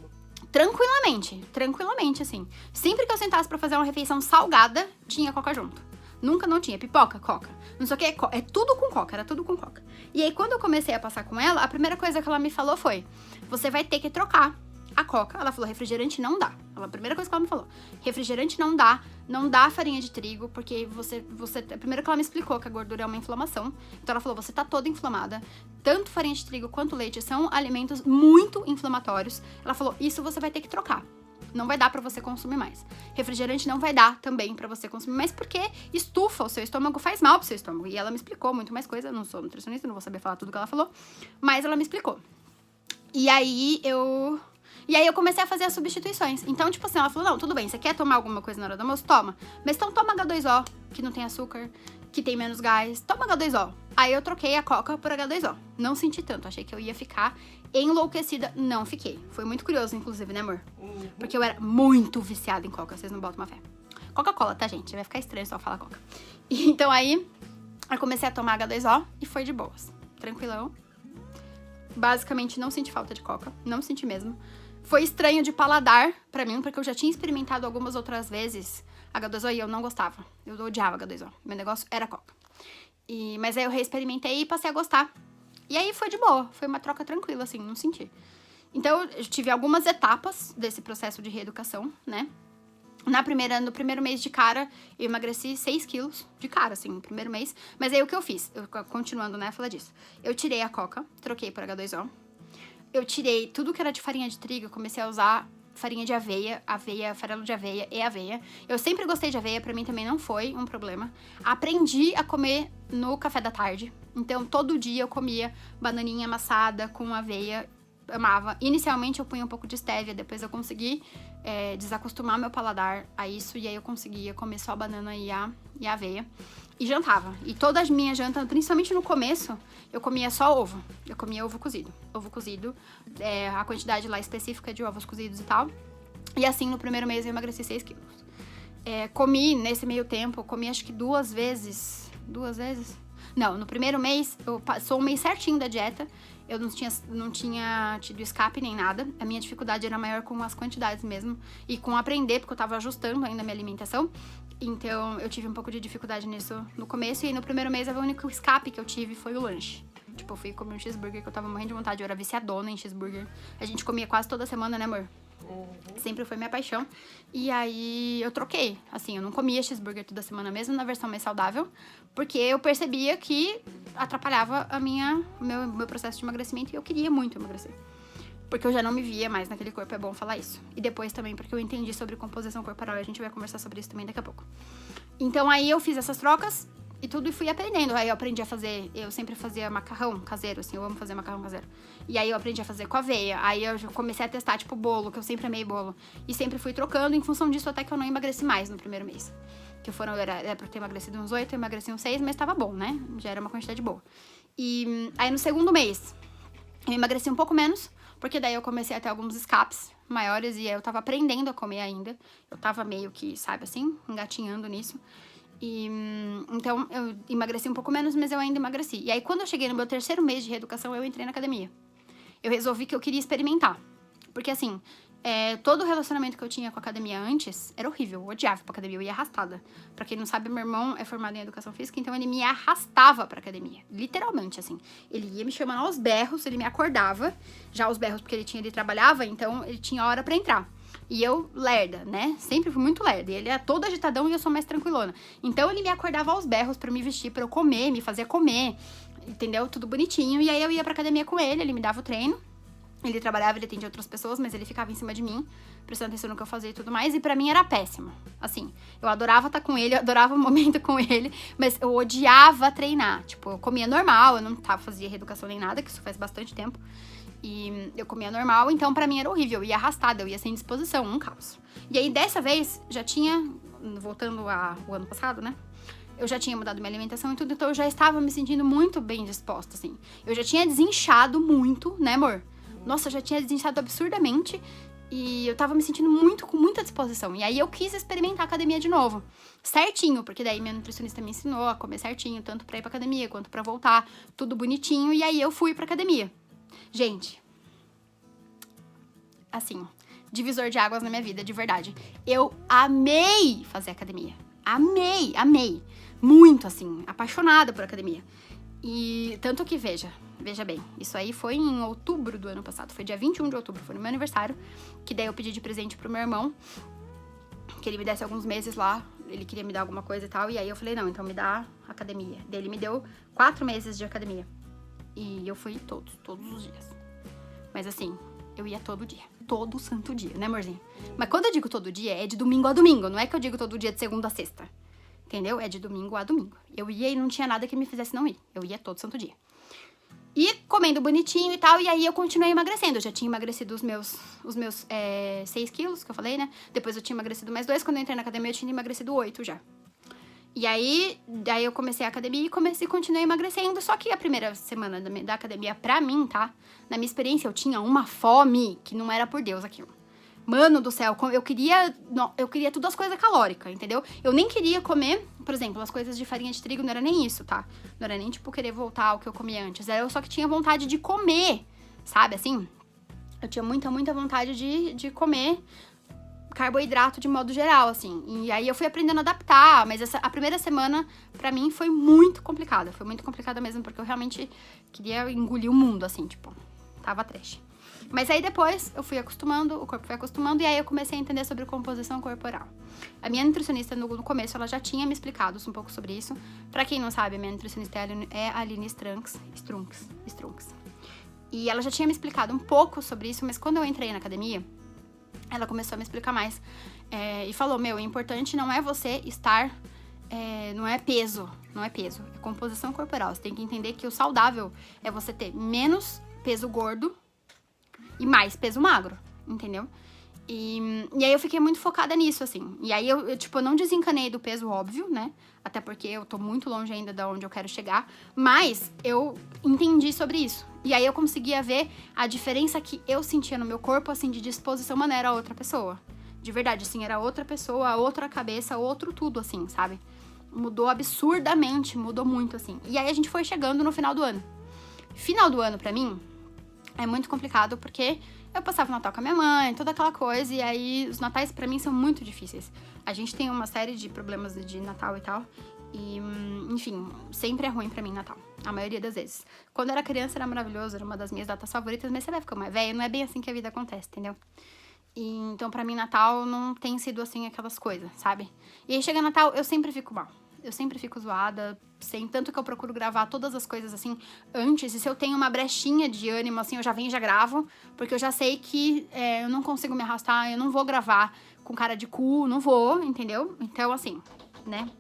Tranquilamente, assim. Sempre que eu sentasse pra fazer uma refeição salgada, tinha coca junto. Nunca não tinha. Pipoca, coca. Não sei o que, é tudo com coca, era tudo com coca. E aí, quando eu comecei a passar com ela, a primeira coisa que ela me falou foi: você vai ter que trocar a coca. Ela falou, refrigerante não dá. A primeira coisa que ela me falou, refrigerante não dá farinha de trigo, porque você... Primeiro que ela me explicou que a gordura é uma inflamação. Então ela falou, você tá toda inflamada. Tanto farinha de trigo quanto leite são alimentos muito inflamatórios. Ela falou, isso você vai ter que trocar. Não vai dar pra você consumir mais. Refrigerante não vai dar também pra você consumir mais, porque estufa o seu estômago, faz mal pro seu estômago. E ela me explicou muito mais coisa. Eu não sou nutricionista, não vou saber falar tudo que ela falou. Mas ela me explicou. E aí eu comecei a fazer as substituições. Então, tipo assim, ela falou, não, tudo bem, você quer tomar alguma coisa na hora do almoço? Toma. Mas então toma H2O, que não tem açúcar, que tem menos gás. Toma H2O. Aí eu troquei a coca por H2O. Não senti tanto, achei que eu ia ficar enlouquecida. Não fiquei. Foi muito curioso, inclusive, né, amor? Porque eu era muito viciada em coca, vocês não botam uma fé. Coca-Cola, tá, gente? Vai ficar estranho só falar coca. Então aí, eu comecei a tomar H2O e foi de boas. Tranquilão. Basicamente, não senti falta de coca. Não senti mesmo. Foi estranho de paladar pra mim, porque eu já tinha experimentado algumas outras vezes H2O e eu não gostava. Eu odiava H2O. Meu negócio era coca. Mas aí eu reexperimentei e passei a gostar. E aí foi de boa. Foi uma troca tranquila, assim, não senti. Então, eu tive algumas etapas desse processo de reeducação, né? No primeiro mês de cara, eu emagreci 6 quilos de cara, assim, no primeiro mês. Mas aí o que eu fiz? Continuando, né, falar disso. Eu tirei a coca, troquei por H2O. Eu tirei tudo que era de farinha de trigo, eu comecei a usar farinha de aveia, farelo de aveia e aveia. Eu sempre gostei de aveia, pra mim também não foi um problema. Aprendi a comer no café da tarde. Então, todo dia eu comia bananinha amassada com aveia. Amava. Inicialmente eu punha um pouco de stevia, depois eu consegui desacostumar meu paladar a isso, e aí eu conseguia comer só a banana e a aveia. E jantava. E todas as minhas jantas, principalmente no começo, eu comia só ovo. Eu comia ovo cozido. Ovo cozido, a quantidade lá específica de ovos cozidos e tal. E assim, no primeiro mês eu emagreci 6 quilos. Comi, nesse meio tempo, acho que 2 vezes. 2 vezes? Não, no primeiro mês, eu passou um mês certinho da dieta. Eu não tinha tido escape nem nada. A minha dificuldade era maior com as quantidades mesmo. E com aprender, porque eu tava ajustando ainda a minha alimentação. Então, eu tive um pouco de dificuldade nisso no começo. E aí, no primeiro mês, o único escape que eu tive foi o lanche. Tipo, eu fui comer um cheeseburger que eu tava morrendo de vontade. Eu era viciadona em cheeseburger. A gente comia quase toda semana, né, amor? Sempre foi minha paixão. E aí, eu troquei. Assim, eu não comia cheeseburger toda semana mesmo, na versão mais saudável. Porque eu percebia que atrapalhava meu processo de emagrecimento. E eu queria muito emagrecer. Porque eu já não me via mais naquele corpo, é bom falar isso. E depois também porque eu entendi sobre composição corporal. E a gente vai conversar sobre isso também daqui a pouco. Então, aí eu fiz essas trocas e tudo e fui aprendendo. Aí eu aprendi a fazer, eu sempre fazia macarrão caseiro, assim, eu amo fazer macarrão caseiro. E aí eu aprendi a fazer com aveia. Aí eu comecei a testar, tipo, bolo, que eu sempre amei bolo. E sempre fui trocando, em função disso até que eu não emagreci mais no primeiro mês. Que era pra ter emagrecido uns 8, eu emagreci uns 6, mas tava bom, né? Já era uma quantidade boa. E aí no segundo mês, eu emagreci um pouco menos, porque daí eu comecei a ter alguns escapes maiores e aí eu tava aprendendo a comer ainda. Eu tava meio que, sabe assim, engatinhando nisso. Então, eu emagreci um pouco menos, mas eu ainda emagreci. E aí, quando eu cheguei no meu 3º mês de reeducação, eu entrei na academia. Eu resolvi que eu queria experimentar. Porque, assim, todo o relacionamento que eu tinha com a academia antes era horrível. Eu odiava ir pra academia, eu ia arrastada. Pra quem não sabe, meu irmão é formado em educação física, então ele me arrastava pra academia. Literalmente, assim. Ele ia me chamando aos berros, ele me acordava. Já aos berros, porque ele trabalhava, então ele tinha hora pra entrar. E eu, lerda, né? Sempre fui muito lerda. E ele é todo agitadão e eu sou mais tranquilona. Então, ele me acordava aos berros pra me vestir, pra eu comer, me fazia comer. Entendeu? Tudo bonitinho. E aí, eu ia pra academia com ele me dava o treino. Ele trabalhava, ele atendia outras pessoas, mas ele ficava em cima de mim, prestando atenção no que eu fazia e tudo mais. E pra mim era péssimo. Assim, eu adorava estar com ele, eu adorava o momento com ele, mas eu odiava treinar. Tipo, eu comia normal, eu não fazia reeducação nem nada, que isso faz bastante tempo. E eu comia normal, então pra mim era horrível. Eu ia arrastada, eu ia sem disposição, um caos. E aí, dessa vez, já tinha, voltando ao ano passado, né? Eu já tinha mudado minha alimentação e tudo, então eu já estava me sentindo muito bem disposta, assim. Eu já tinha desinchado muito, né, amor? Nossa, eu já tinha desinchado absurdamente e eu tava me sentindo com muita disposição. E aí eu quis experimentar a academia de novo, certinho, porque daí minha nutricionista me ensinou a comer certinho, tanto pra ir pra academia quanto pra voltar, tudo bonitinho. E aí eu fui pra academia. Gente, assim, divisor de águas na minha vida, de verdade. Eu amei fazer academia. Amei. Muito, assim, apaixonada por academia. E tanto que, veja bem, isso aí foi em outubro do ano passado, foi dia 21 de outubro, foi no meu aniversário, que daí eu pedi de presente pro meu irmão, que ele me desse alguns meses lá, ele queria me dar alguma coisa e tal, e aí eu falei, não, então me dá academia. Daí ele me deu 4 meses de academia, e eu fui todos os dias. Mas assim, eu ia todo dia, todo santo dia, né, amorzinho? Mas quando eu digo todo dia, é de domingo a domingo, não é que eu digo todo dia de segunda a sexta, entendeu? É de domingo a domingo. Eu ia e não tinha nada que me fizesse não ir, eu ia todo santo dia. E comendo bonitinho e tal, e aí eu continuei emagrecendo. Eu já tinha emagrecido os meus 6 quilos, que eu falei, né? Depois eu tinha emagrecido mais 2. Quando eu entrei na academia, eu tinha emagrecido 8 já. E aí, daí eu comecei a academia e continuei emagrecendo. Só que a primeira semana da academia, pra mim, tá? Na minha experiência, eu tinha uma fome que não era por Deus aquilo. Mano do céu, eu queria tudo as coisas calóricas, entendeu? Eu nem queria comer, por exemplo, as coisas de farinha de trigo, não era nem isso, tá? Não era nem, tipo, querer voltar ao que eu comia antes. Eu só que tinha vontade de comer, sabe, assim? Eu tinha muita vontade de comer carboidrato de modo geral, assim. E aí eu fui aprendendo a adaptar, mas a primeira semana, pra mim, foi muito complicada. Foi muito complicada mesmo, porque eu realmente queria engolir o mundo, assim, tipo, tava trash. Mas aí depois eu fui acostumando, o corpo foi acostumando, e aí eu comecei a entender sobre composição corporal. A minha nutricionista, no começo, ela já tinha me explicado um pouco sobre isso. Pra quem não sabe, a minha nutricionista é a Aline Strunks. E ela já tinha me explicado um pouco sobre isso, mas quando eu entrei na academia, ela começou a me explicar mais. E falou, o importante não é você estar... não é peso, é composição corporal. Você tem que entender que o saudável é você ter menos peso gordo e mais peso magro, entendeu? E aí eu fiquei muito focada nisso, assim. E aí eu não desencanei do peso, óbvio, né? Até porque eu tô muito longe ainda de onde eu quero chegar. Mas eu entendi sobre isso. E aí eu conseguia ver a diferença que eu sentia no meu corpo, assim, de disposição, mano, era outra pessoa. De verdade, assim, era outra pessoa, outra cabeça, outro tudo, assim, sabe? Mudou absurdamente, mudou muito, assim. E aí a gente foi chegando no final do ano. Final do ano, pra mim, é muito complicado, porque eu passava o Natal com a minha mãe, toda aquela coisa, e aí os natais pra mim são muito difíceis. A gente tem uma série de problemas de Natal e tal, e, enfim, sempre é ruim pra mim Natal, a maioria das vezes. Quando eu era criança era maravilhoso, era uma das minhas datas favoritas, mas você vai ficar mais velha, não é bem assim que a vida acontece, entendeu? E, então pra mim Natal não tem sido assim aquelas coisas, sabe? E aí chega Natal, eu sempre fico mal. Eu sempre fico zoada, tanto que eu procuro gravar todas as coisas, assim, antes. E se eu tenho uma brechinha de ânimo, assim, eu já venho e já gravo. Porque eu já sei que eu não consigo me arrastar, eu não vou gravar com cara de cu, não vou, entendeu? Então, assim, né?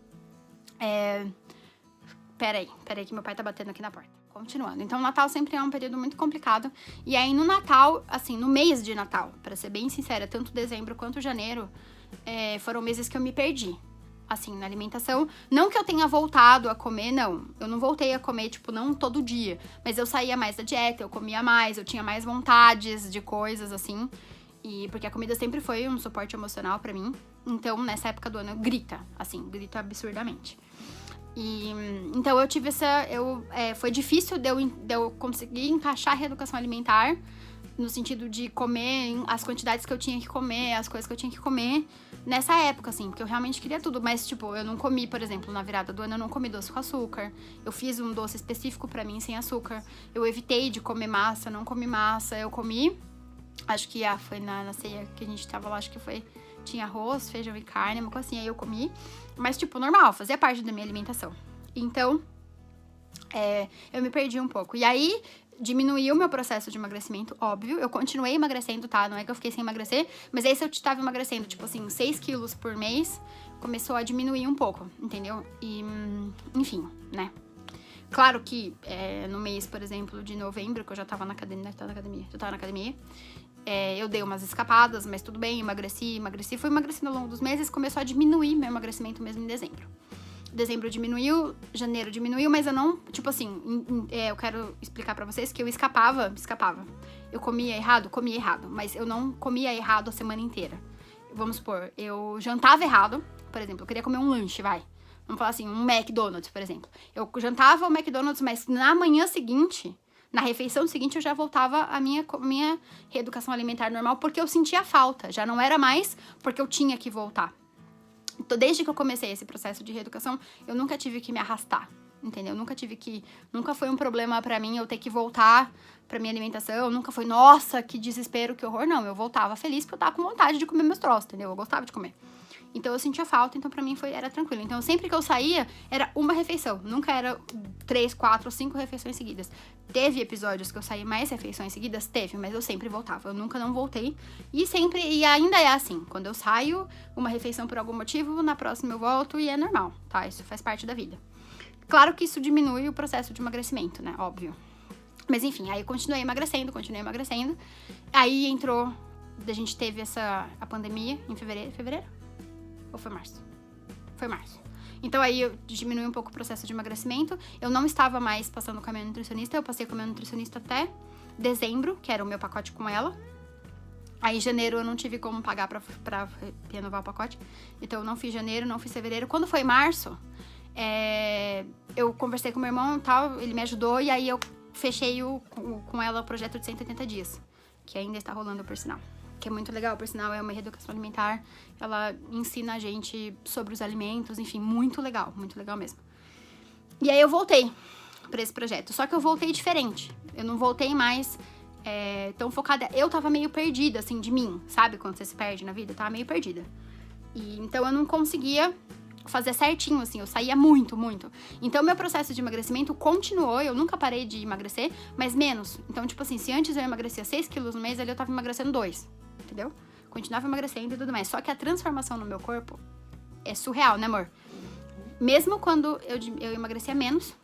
Peraí que meu pai tá batendo aqui na porta. Continuando. Então, o Natal sempre é um período muito complicado. E aí, no Natal, assim, no mês de Natal, pra ser bem sincera, tanto dezembro quanto janeiro, foram meses que eu me perdi. Assim, na alimentação, não que eu tenha voltado a comer, não. Eu não voltei a comer, tipo, não todo dia. Mas eu saía mais da dieta, eu comia mais, eu tinha mais vontades de coisas, assim. E porque a comida sempre foi um suporte emocional pra mim. Então, nessa época do ano, eu grita absurdamente. E então eu tive foi difícil de eu conseguir encaixar a reeducação alimentar no sentido de comer as quantidades que eu tinha que comer, as coisas que eu tinha que comer nessa época, assim, porque eu realmente queria tudo. Mas, tipo, eu não comi, por exemplo, na virada do ano, eu não comi doce com açúcar. Eu fiz um doce específico pra mim, sem açúcar. Eu evitei de comer massa, não comi massa. Eu comi, acho que foi na ceia que a gente tava lá, acho que foi... Tinha arroz, feijão e carne, uma coisa assim, aí eu comi. Mas, tipo, normal, fazia parte da minha alimentação. Então, eu me perdi um pouco. E aí, diminuiu o meu processo de emagrecimento, óbvio. Eu continuei emagrecendo, tá? Não é que eu fiquei sem emagrecer. Mas aí, se eu tava emagrecendo, tipo assim, 6 quilos por mês, começou a diminuir um pouco, entendeu? E, enfim, né? Claro que no mês, por exemplo, de novembro, que eu já tava na academia, eu dei umas escapadas, mas tudo bem, emagreci. Fui emagrecendo ao longo dos meses, começou a diminuir meu emagrecimento mesmo em dezembro. Dezembro diminuiu, janeiro diminuiu, mas eu não, tipo assim, eu quero explicar pra vocês que eu escapava. Eu comia errado, mas eu não comia errado a semana inteira. Vamos supor, eu jantava errado, por exemplo, eu queria comer um lanche, vamos falar assim, um McDonald's, por exemplo. Eu jantava o McDonald's, mas na manhã seguinte... Na refeição seguinte, eu já voltava à minha reeducação alimentar normal, porque eu sentia falta. Já não era mais porque eu tinha que voltar. Então, desde que eu comecei esse processo de reeducação, eu nunca tive que me arrastar, entendeu? Nunca foi um problema pra mim eu ter que voltar pra minha alimentação. Nunca foi, nossa, que desespero, que horror. Não, eu voltava feliz porque eu tava com vontade de comer meus troços, entendeu? Eu gostava de comer. Então, eu sentia falta, então pra mim era tranquilo. Então, sempre que eu saía, era uma refeição. Nunca era 3, 4 ou 5 refeições seguidas. Teve episódios que eu saí mais refeições seguidas? Teve, mas eu sempre voltava. Eu nunca não voltei. E ainda é assim. Quando eu saio, uma refeição por algum motivo, na próxima eu volto e é normal, tá? Isso faz parte da vida. Claro que isso diminui o processo de emagrecimento, né? Óbvio. Mas enfim, aí eu continuei emagrecendo. Aí entrou... A gente teve a pandemia em fevereiro? Ou foi março? Foi março. Então aí eu diminui um pouco o processo de emagrecimento. Eu não estava mais passando com a minha nutricionista. Eu passei com a minha nutricionista até dezembro, que era o meu pacote com ela. Aí em janeiro eu não tive como pagar pra renovar o pacote. Então eu não fiz janeiro, não fiz fevereiro. Quando foi março, eu conversei com meu irmão e tal, ele me ajudou. E aí eu fechei com ela o projeto de 180 dias, que ainda está rolando, por sinal. Que é muito legal, por sinal, é uma reeducação alimentar. Ela ensina a gente sobre os alimentos, enfim, muito legal mesmo. E aí eu voltei pra esse projeto, só que eu voltei diferente. Eu não voltei mais tão focada. Eu tava meio perdida, assim, de mim, sabe? Quando você se perde na vida, eu tava meio perdida. E então eu não conseguia fazer certinho, assim, eu saía muito. Então, meu processo de emagrecimento continuou, eu nunca parei de emagrecer, mas menos. Então, tipo assim, se antes eu emagrecia 6 quilos no mês, ali eu tava emagrecendo 2, entendeu? Continuava emagrecendo e tudo mais. Só que a transformação no meu corpo é surreal, né, amor? Mesmo quando eu emagrecia menos,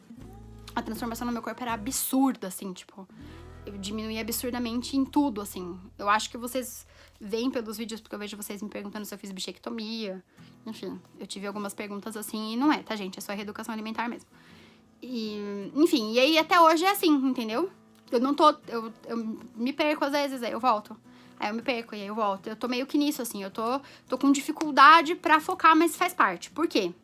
a transformação no meu corpo era absurda, assim, tipo... Eu diminuí absurdamente em tudo, assim. Eu acho que vocês veem pelos vídeos, porque eu vejo vocês me perguntando se eu fiz bichectomia. Enfim, eu tive algumas perguntas assim e não é, tá, gente? É só reeducação alimentar mesmo. E, enfim, e aí até hoje é assim, entendeu? Eu não tô... Eu me perco às vezes, aí eu volto. Aí eu me perco e aí eu volto. Eu tô meio que nisso, assim. Eu tô com dificuldade pra focar, mas faz parte. Por quê?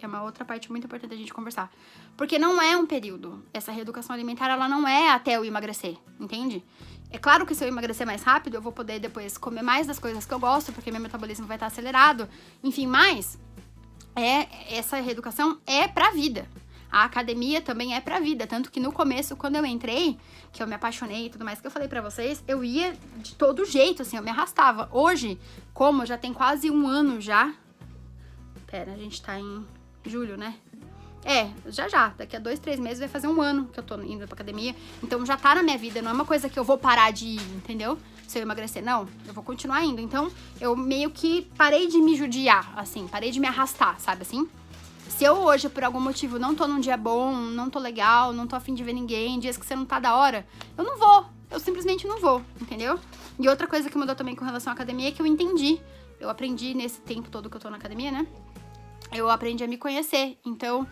É uma outra parte muito importante da gente conversar. Porque não é um período. Essa reeducação alimentar, ela não é até eu emagrecer, entende? É claro que se eu emagrecer mais rápido, eu vou poder depois comer mais das coisas que eu gosto, porque meu metabolismo vai estar acelerado. Enfim, mas essa reeducação é pra vida. A academia também é pra vida. Tanto que no começo, quando eu entrei, que eu me apaixonei e tudo mais, que eu falei pra vocês, eu ia de todo jeito, assim, eu me arrastava. Hoje, como já tem quase um ano já... Pera, a gente tá em julho, né? Já. Daqui a 2, 3 meses vai fazer um ano que eu tô indo pra academia. Então já tá na minha vida, não é uma coisa que eu vou parar de ir, entendeu? Se eu emagrecer, não, eu vou continuar indo. Então eu meio que parei de me judiar, assim, parei de me arrastar, sabe assim? Se eu hoje, por algum motivo, não tô num dia bom, não tô legal, não tô a fim de ver ninguém, dias que você não tá da hora, eu não vou. Eu simplesmente não vou, entendeu? E outra coisa que mudou também com relação à academia é que eu entendi. Eu aprendi nesse tempo todo que eu tô na academia, né? Eu aprendi a me conhecer. Então,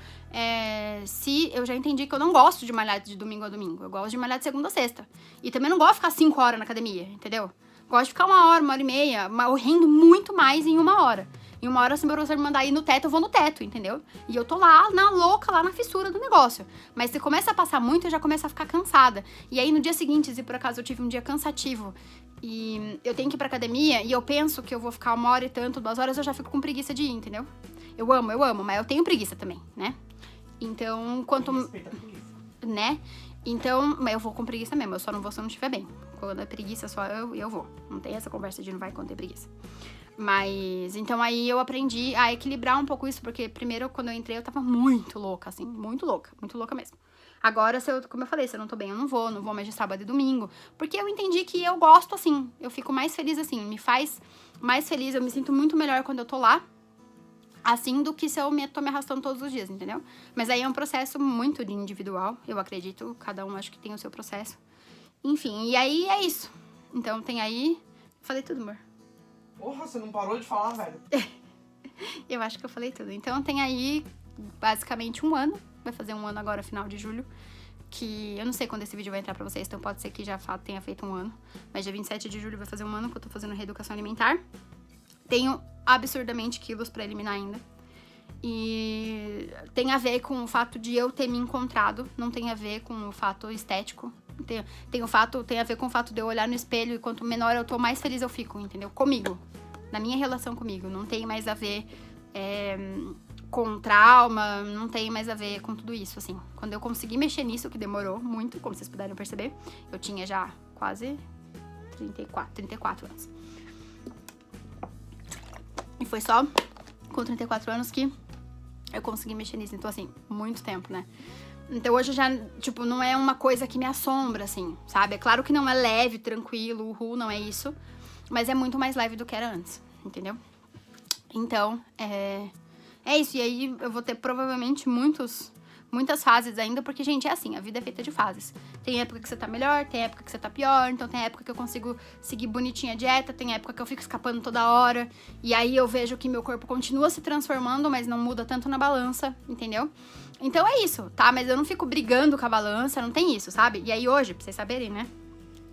se eu já entendi que eu não gosto de malhar de domingo a domingo. Eu gosto de malhar de segunda a sexta. E também não gosto de ficar 5 horas na academia, entendeu? Gosto de ficar 1 hora e meia, eu rendo muito mais em 1 hora. Em 1 hora, se o meu professor me mandar ir no teto, eu vou no teto, entendeu? E eu tô lá, na louca, lá na fissura do negócio. Mas se começa a passar muito, eu já começo a ficar cansada. E aí, no dia seguinte, se por acaso eu tive um dia cansativo e eu tenho que ir pra academia e eu penso que eu vou ficar 1 hora e tanto, 2 horas, eu já fico com preguiça de ir, entendeu? Eu amo, mas eu tenho preguiça também, né? Então, quanto... né? Então, mas eu vou com preguiça mesmo, eu só não vou se eu não estiver bem. Quando é preguiça só, eu vou. Não tem essa conversa de não vai quando tem preguiça. Mas, então aí eu aprendi a equilibrar um pouco isso, porque primeiro, quando eu entrei, eu tava muito louca, assim, muito louca mesmo. Agora, como eu falei, se eu não tô bem, eu não vou mais de sábado e domingo, porque eu entendi que eu gosto assim, eu fico mais feliz assim, me faz mais feliz, eu me sinto muito melhor quando eu tô lá, assim, do que se eu tô me arrastando todos os dias, entendeu? Mas aí é um processo muito individual, eu acredito, cada um acho que tem o seu processo. Enfim, e aí é isso. Então tem aí... Falei tudo, amor. Porra, você não parou de falar, velho. Eu acho que eu falei tudo. Então tem aí basicamente 1 ano. Vai fazer 1 ano agora, final de julho. Que eu não sei quando esse vídeo vai entrar pra vocês, então pode ser que já tenha feito 1 ano. Mas dia 27 de julho vai fazer 1 ano que eu tô fazendo reeducação alimentar. Tenho absurdamente quilos pra eliminar ainda. E tem a ver com o fato de eu ter me encontrado, não tem a ver com o fato estético. Tem a ver com o fato de eu olhar no espelho e quanto menor eu tô, mais feliz eu fico, entendeu? Comigo, na minha relação comigo. Não tem mais a ver com trauma, não tem mais a ver com tudo isso, assim. Quando eu consegui mexer nisso, que demorou muito, como vocês puderam perceber, eu tinha já quase 34 anos. E foi só com 34 anos que eu consegui mexer nisso. Então, assim, muito tempo, né? Então, hoje já, tipo, não é uma coisa que me assombra, assim, sabe? É claro que não é leve, tranquilo, não é isso. Mas é muito mais leve do que era antes, entendeu? Então, é isso. E aí, eu vou ter provavelmente muitas fases ainda, porque, gente, é assim, a vida é feita de fases. Tem época que você tá melhor, tem época que você tá pior, então tem época que eu consigo seguir bonitinha a dieta, tem época que eu fico escapando toda hora, e aí eu vejo que meu corpo continua se transformando, mas não muda tanto na balança, entendeu? Então é isso, tá? Mas eu não fico brigando com a balança, não tem isso, sabe? E aí hoje, pra vocês saberem, né?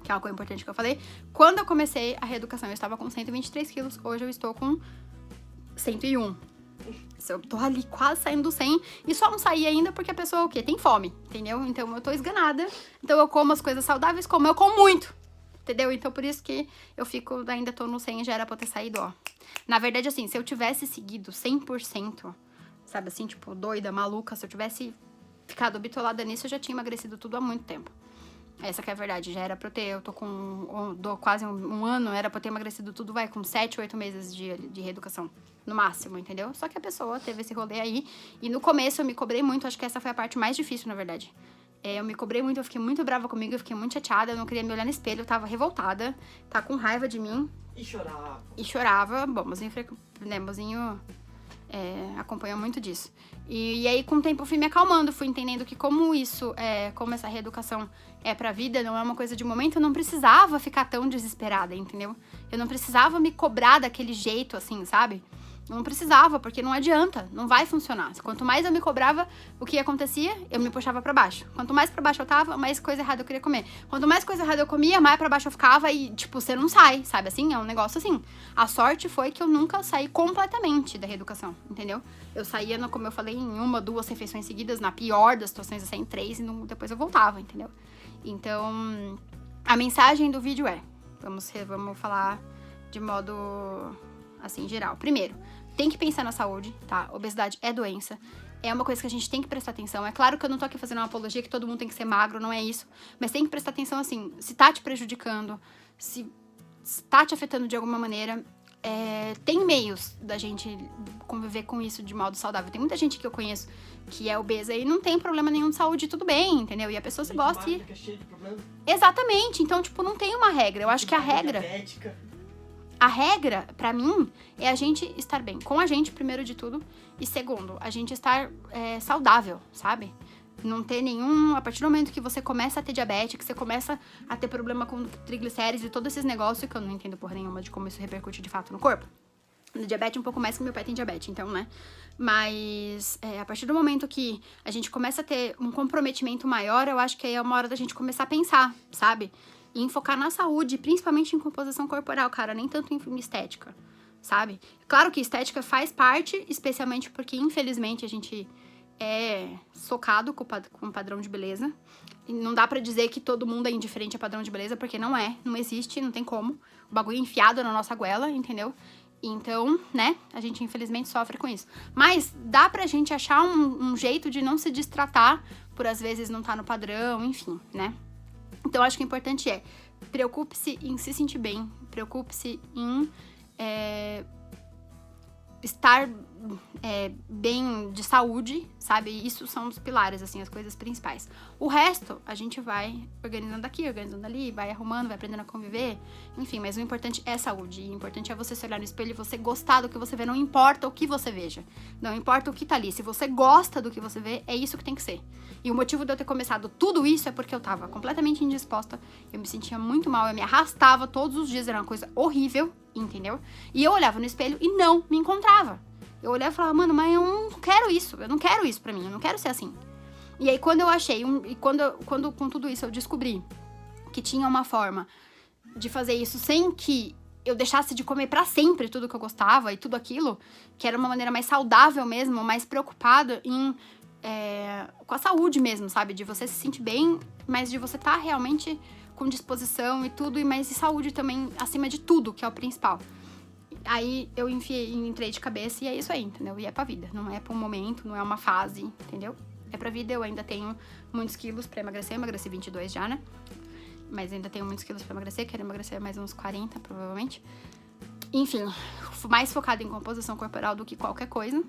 Que é uma coisa importante que eu falei, quando eu comecei a reeducação, eu estava com 123 quilos, hoje eu estou com 101. Eu tô ali quase saindo do 100 e só não saí ainda porque a pessoa, o quê? Tem fome, entendeu? Então eu tô esganada, então eu como as coisas saudáveis, como eu como muito, entendeu? Então por isso que eu ainda tô no 100 e já era pra eu ter saído, ó. Na verdade, assim, se eu tivesse seguido 100%, sabe assim, tipo, doida, maluca, se eu tivesse ficado bitolada nisso, eu já tinha emagrecido tudo há muito tempo. Essa que é a verdade, já era pra eu ter, eu tô com quase um ano, era pra eu ter emagrecido tudo, com 7, 8 meses de reeducação, no máximo, entendeu? Só que a pessoa teve esse rolê aí, e no começo eu me cobrei muito, acho que essa foi a parte mais difícil, na verdade. Eu me cobrei muito, eu fiquei muito brava comigo, eu fiquei muito chateada, eu não queria me olhar no espelho, eu tava revoltada, tá com raiva de mim. E chorava. Bom, mozinho acompanha muito disso. E aí, com o tempo, eu fui me acalmando, fui entendendo que como essa reeducação é pra vida, não é uma coisa de momento, eu não precisava ficar tão desesperada, entendeu? Eu não precisava me cobrar daquele jeito, assim, sabe? Eu não precisava, porque não adianta, não vai funcionar. Quanto mais eu me cobrava, o que acontecia? Eu me puxava pra baixo. Quanto mais pra baixo eu tava, mais coisa errada eu queria comer. Quanto mais coisa errada eu comia, mais pra baixo eu ficava e, tipo, você não sai, sabe assim? É um negócio assim. A sorte foi que eu nunca saí completamente da reeducação, entendeu? Eu saía, como eu falei, em 1, 2 refeições seguidas, na pior das situações, eu saía em 3 e depois eu voltava, entendeu? Então, a mensagem do vídeo vamos falar de modo, assim, geral. Primeiro, tem que pensar na saúde, tá? Obesidade é doença. É uma coisa que a gente tem que prestar atenção. É claro que eu não tô aqui fazendo uma apologia que todo mundo tem que ser magro, não é isso. Mas tem que prestar atenção, assim, se tá te prejudicando, se tá te afetando de alguma maneira. Tem meios da gente conviver com isso de modo saudável. Tem muita gente que eu conheço que é obesa e não tem problema nenhum de saúde, tudo bem, entendeu? E a pessoa se gosta e... Que é cheio de problema. Exatamente. Então, tipo, não tem uma regra. Eu acho que a regra... A regra, pra mim, é a gente estar bem com a gente, primeiro de tudo. E segundo, a gente estar saudável, sabe? Não ter nenhum... A partir do momento que você começa a ter diabetes, que você começa a ter problema com triglicéridos e todos esses negócios, que eu não entendo porra nenhuma de como isso repercute de fato no corpo. No diabetes um pouco mais que meu pai tem diabetes, então, né? Mas a partir do momento que a gente começa a ter um comprometimento maior, eu acho que aí é uma hora da gente começar a pensar, sabe? E em focar na saúde, principalmente em composição corporal, cara, nem tanto em estética, sabe? Claro que estética faz parte, especialmente porque, infelizmente, a gente é socado com o padrão de beleza. E não dá pra dizer que todo mundo é indiferente a padrão de beleza, porque não é, não existe, não tem como. O bagulho é enfiado na nossa goela, entendeu? Então, né, a gente infelizmente sofre com isso. Mas dá pra gente achar um jeito de não se destratar por às vezes não tá no padrão, enfim, né? Então, acho que o importante é, preocupe-se em se sentir bem, preocupe-se em estar bem de saúde, sabe? Isso são os pilares, assim, as coisas principais. O resto, a gente vai organizando aqui, organizando ali, vai arrumando, vai aprendendo a conviver, enfim, mas o importante é saúde. E o importante é você se olhar no espelho e você gostar do que você vê, não importa o que você veja, não importa o que tá ali. Se você gosta do que você vê, é isso que tem que ser. E o motivo de eu ter começado tudo isso é porque eu tava completamente indisposta, eu me sentia muito mal, eu me arrastava todos os dias, era uma coisa horrível, entendeu? E eu olhava no espelho e não me encontrava. Eu olhava e falava, mano, mas eu não quero isso pra mim, eu não quero ser assim. E aí quando eu achei, quando com tudo isso eu descobri que tinha uma forma de fazer isso sem que eu deixasse de comer pra sempre tudo que eu gostava e tudo aquilo, que era uma maneira mais saudável mesmo, mais preocupada com a saúde mesmo, sabe? De você se sentir bem, mas de você estar realmente com disposição e tudo, mas e saúde também acima de tudo, que é o principal. Aí eu entrei de cabeça e é isso aí, entendeu? E é pra vida, não é pra um momento, não é uma fase, entendeu? É pra vida, eu ainda tenho muitos quilos pra emagrecer, eu emagreci 22 já, né? Mas ainda tenho muitos quilos pra emagrecer, quero emagrecer mais uns 40, provavelmente. Enfim, mais focada em composição corporal do que qualquer coisa.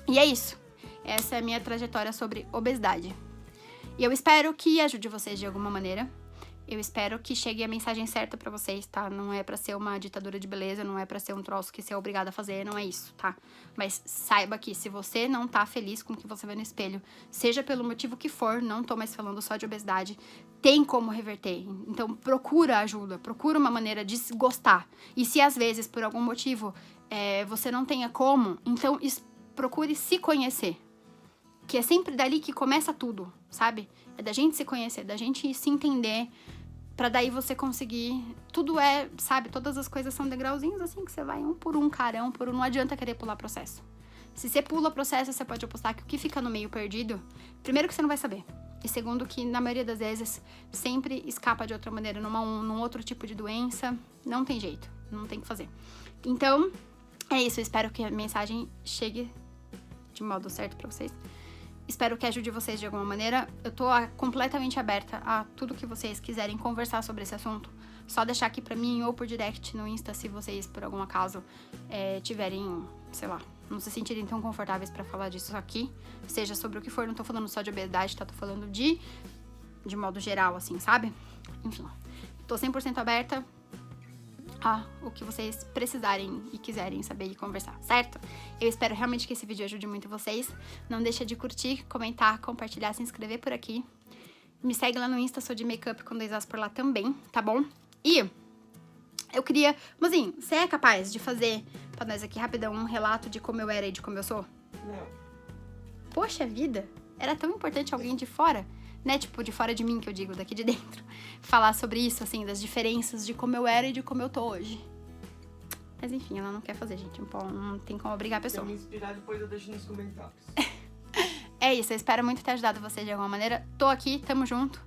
E é isso. Essa é a minha trajetória sobre obesidade. E eu espero que ajude vocês de alguma maneira. Eu espero que chegue a mensagem certa pra vocês, tá? Não é pra ser uma ditadura de beleza, não é pra ser um troço que você é obrigado a fazer, não é isso, tá? Mas saiba que se você não tá feliz com o que você vê no espelho, seja pelo motivo que for, não tô mais falando só de obesidade, tem como reverter. Então procura ajuda, procura uma maneira de gostar. E se às vezes, por algum motivo, você não tenha como, então procure se conhecer. Que é sempre dali que começa tudo, sabe? É da gente se conhecer, da gente se entender, pra daí você conseguir... Tudo sabe? Todas as coisas são degrauzinhos assim, que você vai um por um, cara, um por um. Não adianta querer pular processo. Se você pula processo, você pode apostar que o que fica no meio perdido, primeiro que você não vai saber. E segundo que, na maioria das vezes, sempre escapa de outra maneira, num outro tipo de doença. Não tem jeito, não tem o que fazer. Então, é isso. Eu espero que a mensagem chegue de modo certo pra vocês. Espero que ajude vocês de alguma maneira. Eu tô completamente aberta a tudo que vocês quiserem conversar sobre esse assunto. Só deixar aqui pra mim ou por direct no Insta, se vocês, por algum acaso, tiverem, sei lá, não se sentirem tão confortáveis pra falar disso aqui. Seja sobre o que for, não tô falando só de obesidade, tá? Tô falando de modo geral, assim, sabe? Enfim, tô 100% aberta a o que vocês precisarem e quiserem saber e conversar, certo? Eu espero realmente que esse vídeo ajude muito vocês. Não deixa de curtir, comentar, compartilhar, se inscrever por aqui. Me segue lá no Insta, sou de Makeup com 2 As por lá também, tá bom? E eu queria... Mozinho, você é capaz de fazer pra nós aqui rapidão um relato de como eu era e de como eu sou? Não. Poxa vida, era tão importante alguém de fora, né? Tipo, de fora de mim, que eu digo, daqui de dentro. Falar sobre isso, assim, das diferenças de como eu era e de como eu tô hoje. Mas enfim, ela não quer fazer, gente. Não tem como obrigar a pessoa. Se eu me inspirar, depois eu deixo nos comentários. É isso, eu espero muito ter ajudado você de alguma maneira. Tô aqui, tamo junto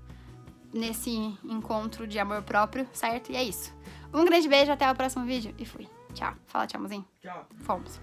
nesse encontro de amor próprio, certo? E é isso. Um grande beijo, até o próximo vídeo e fui. Tchau. Fala tchau, mozinho. Tchau. Fomos.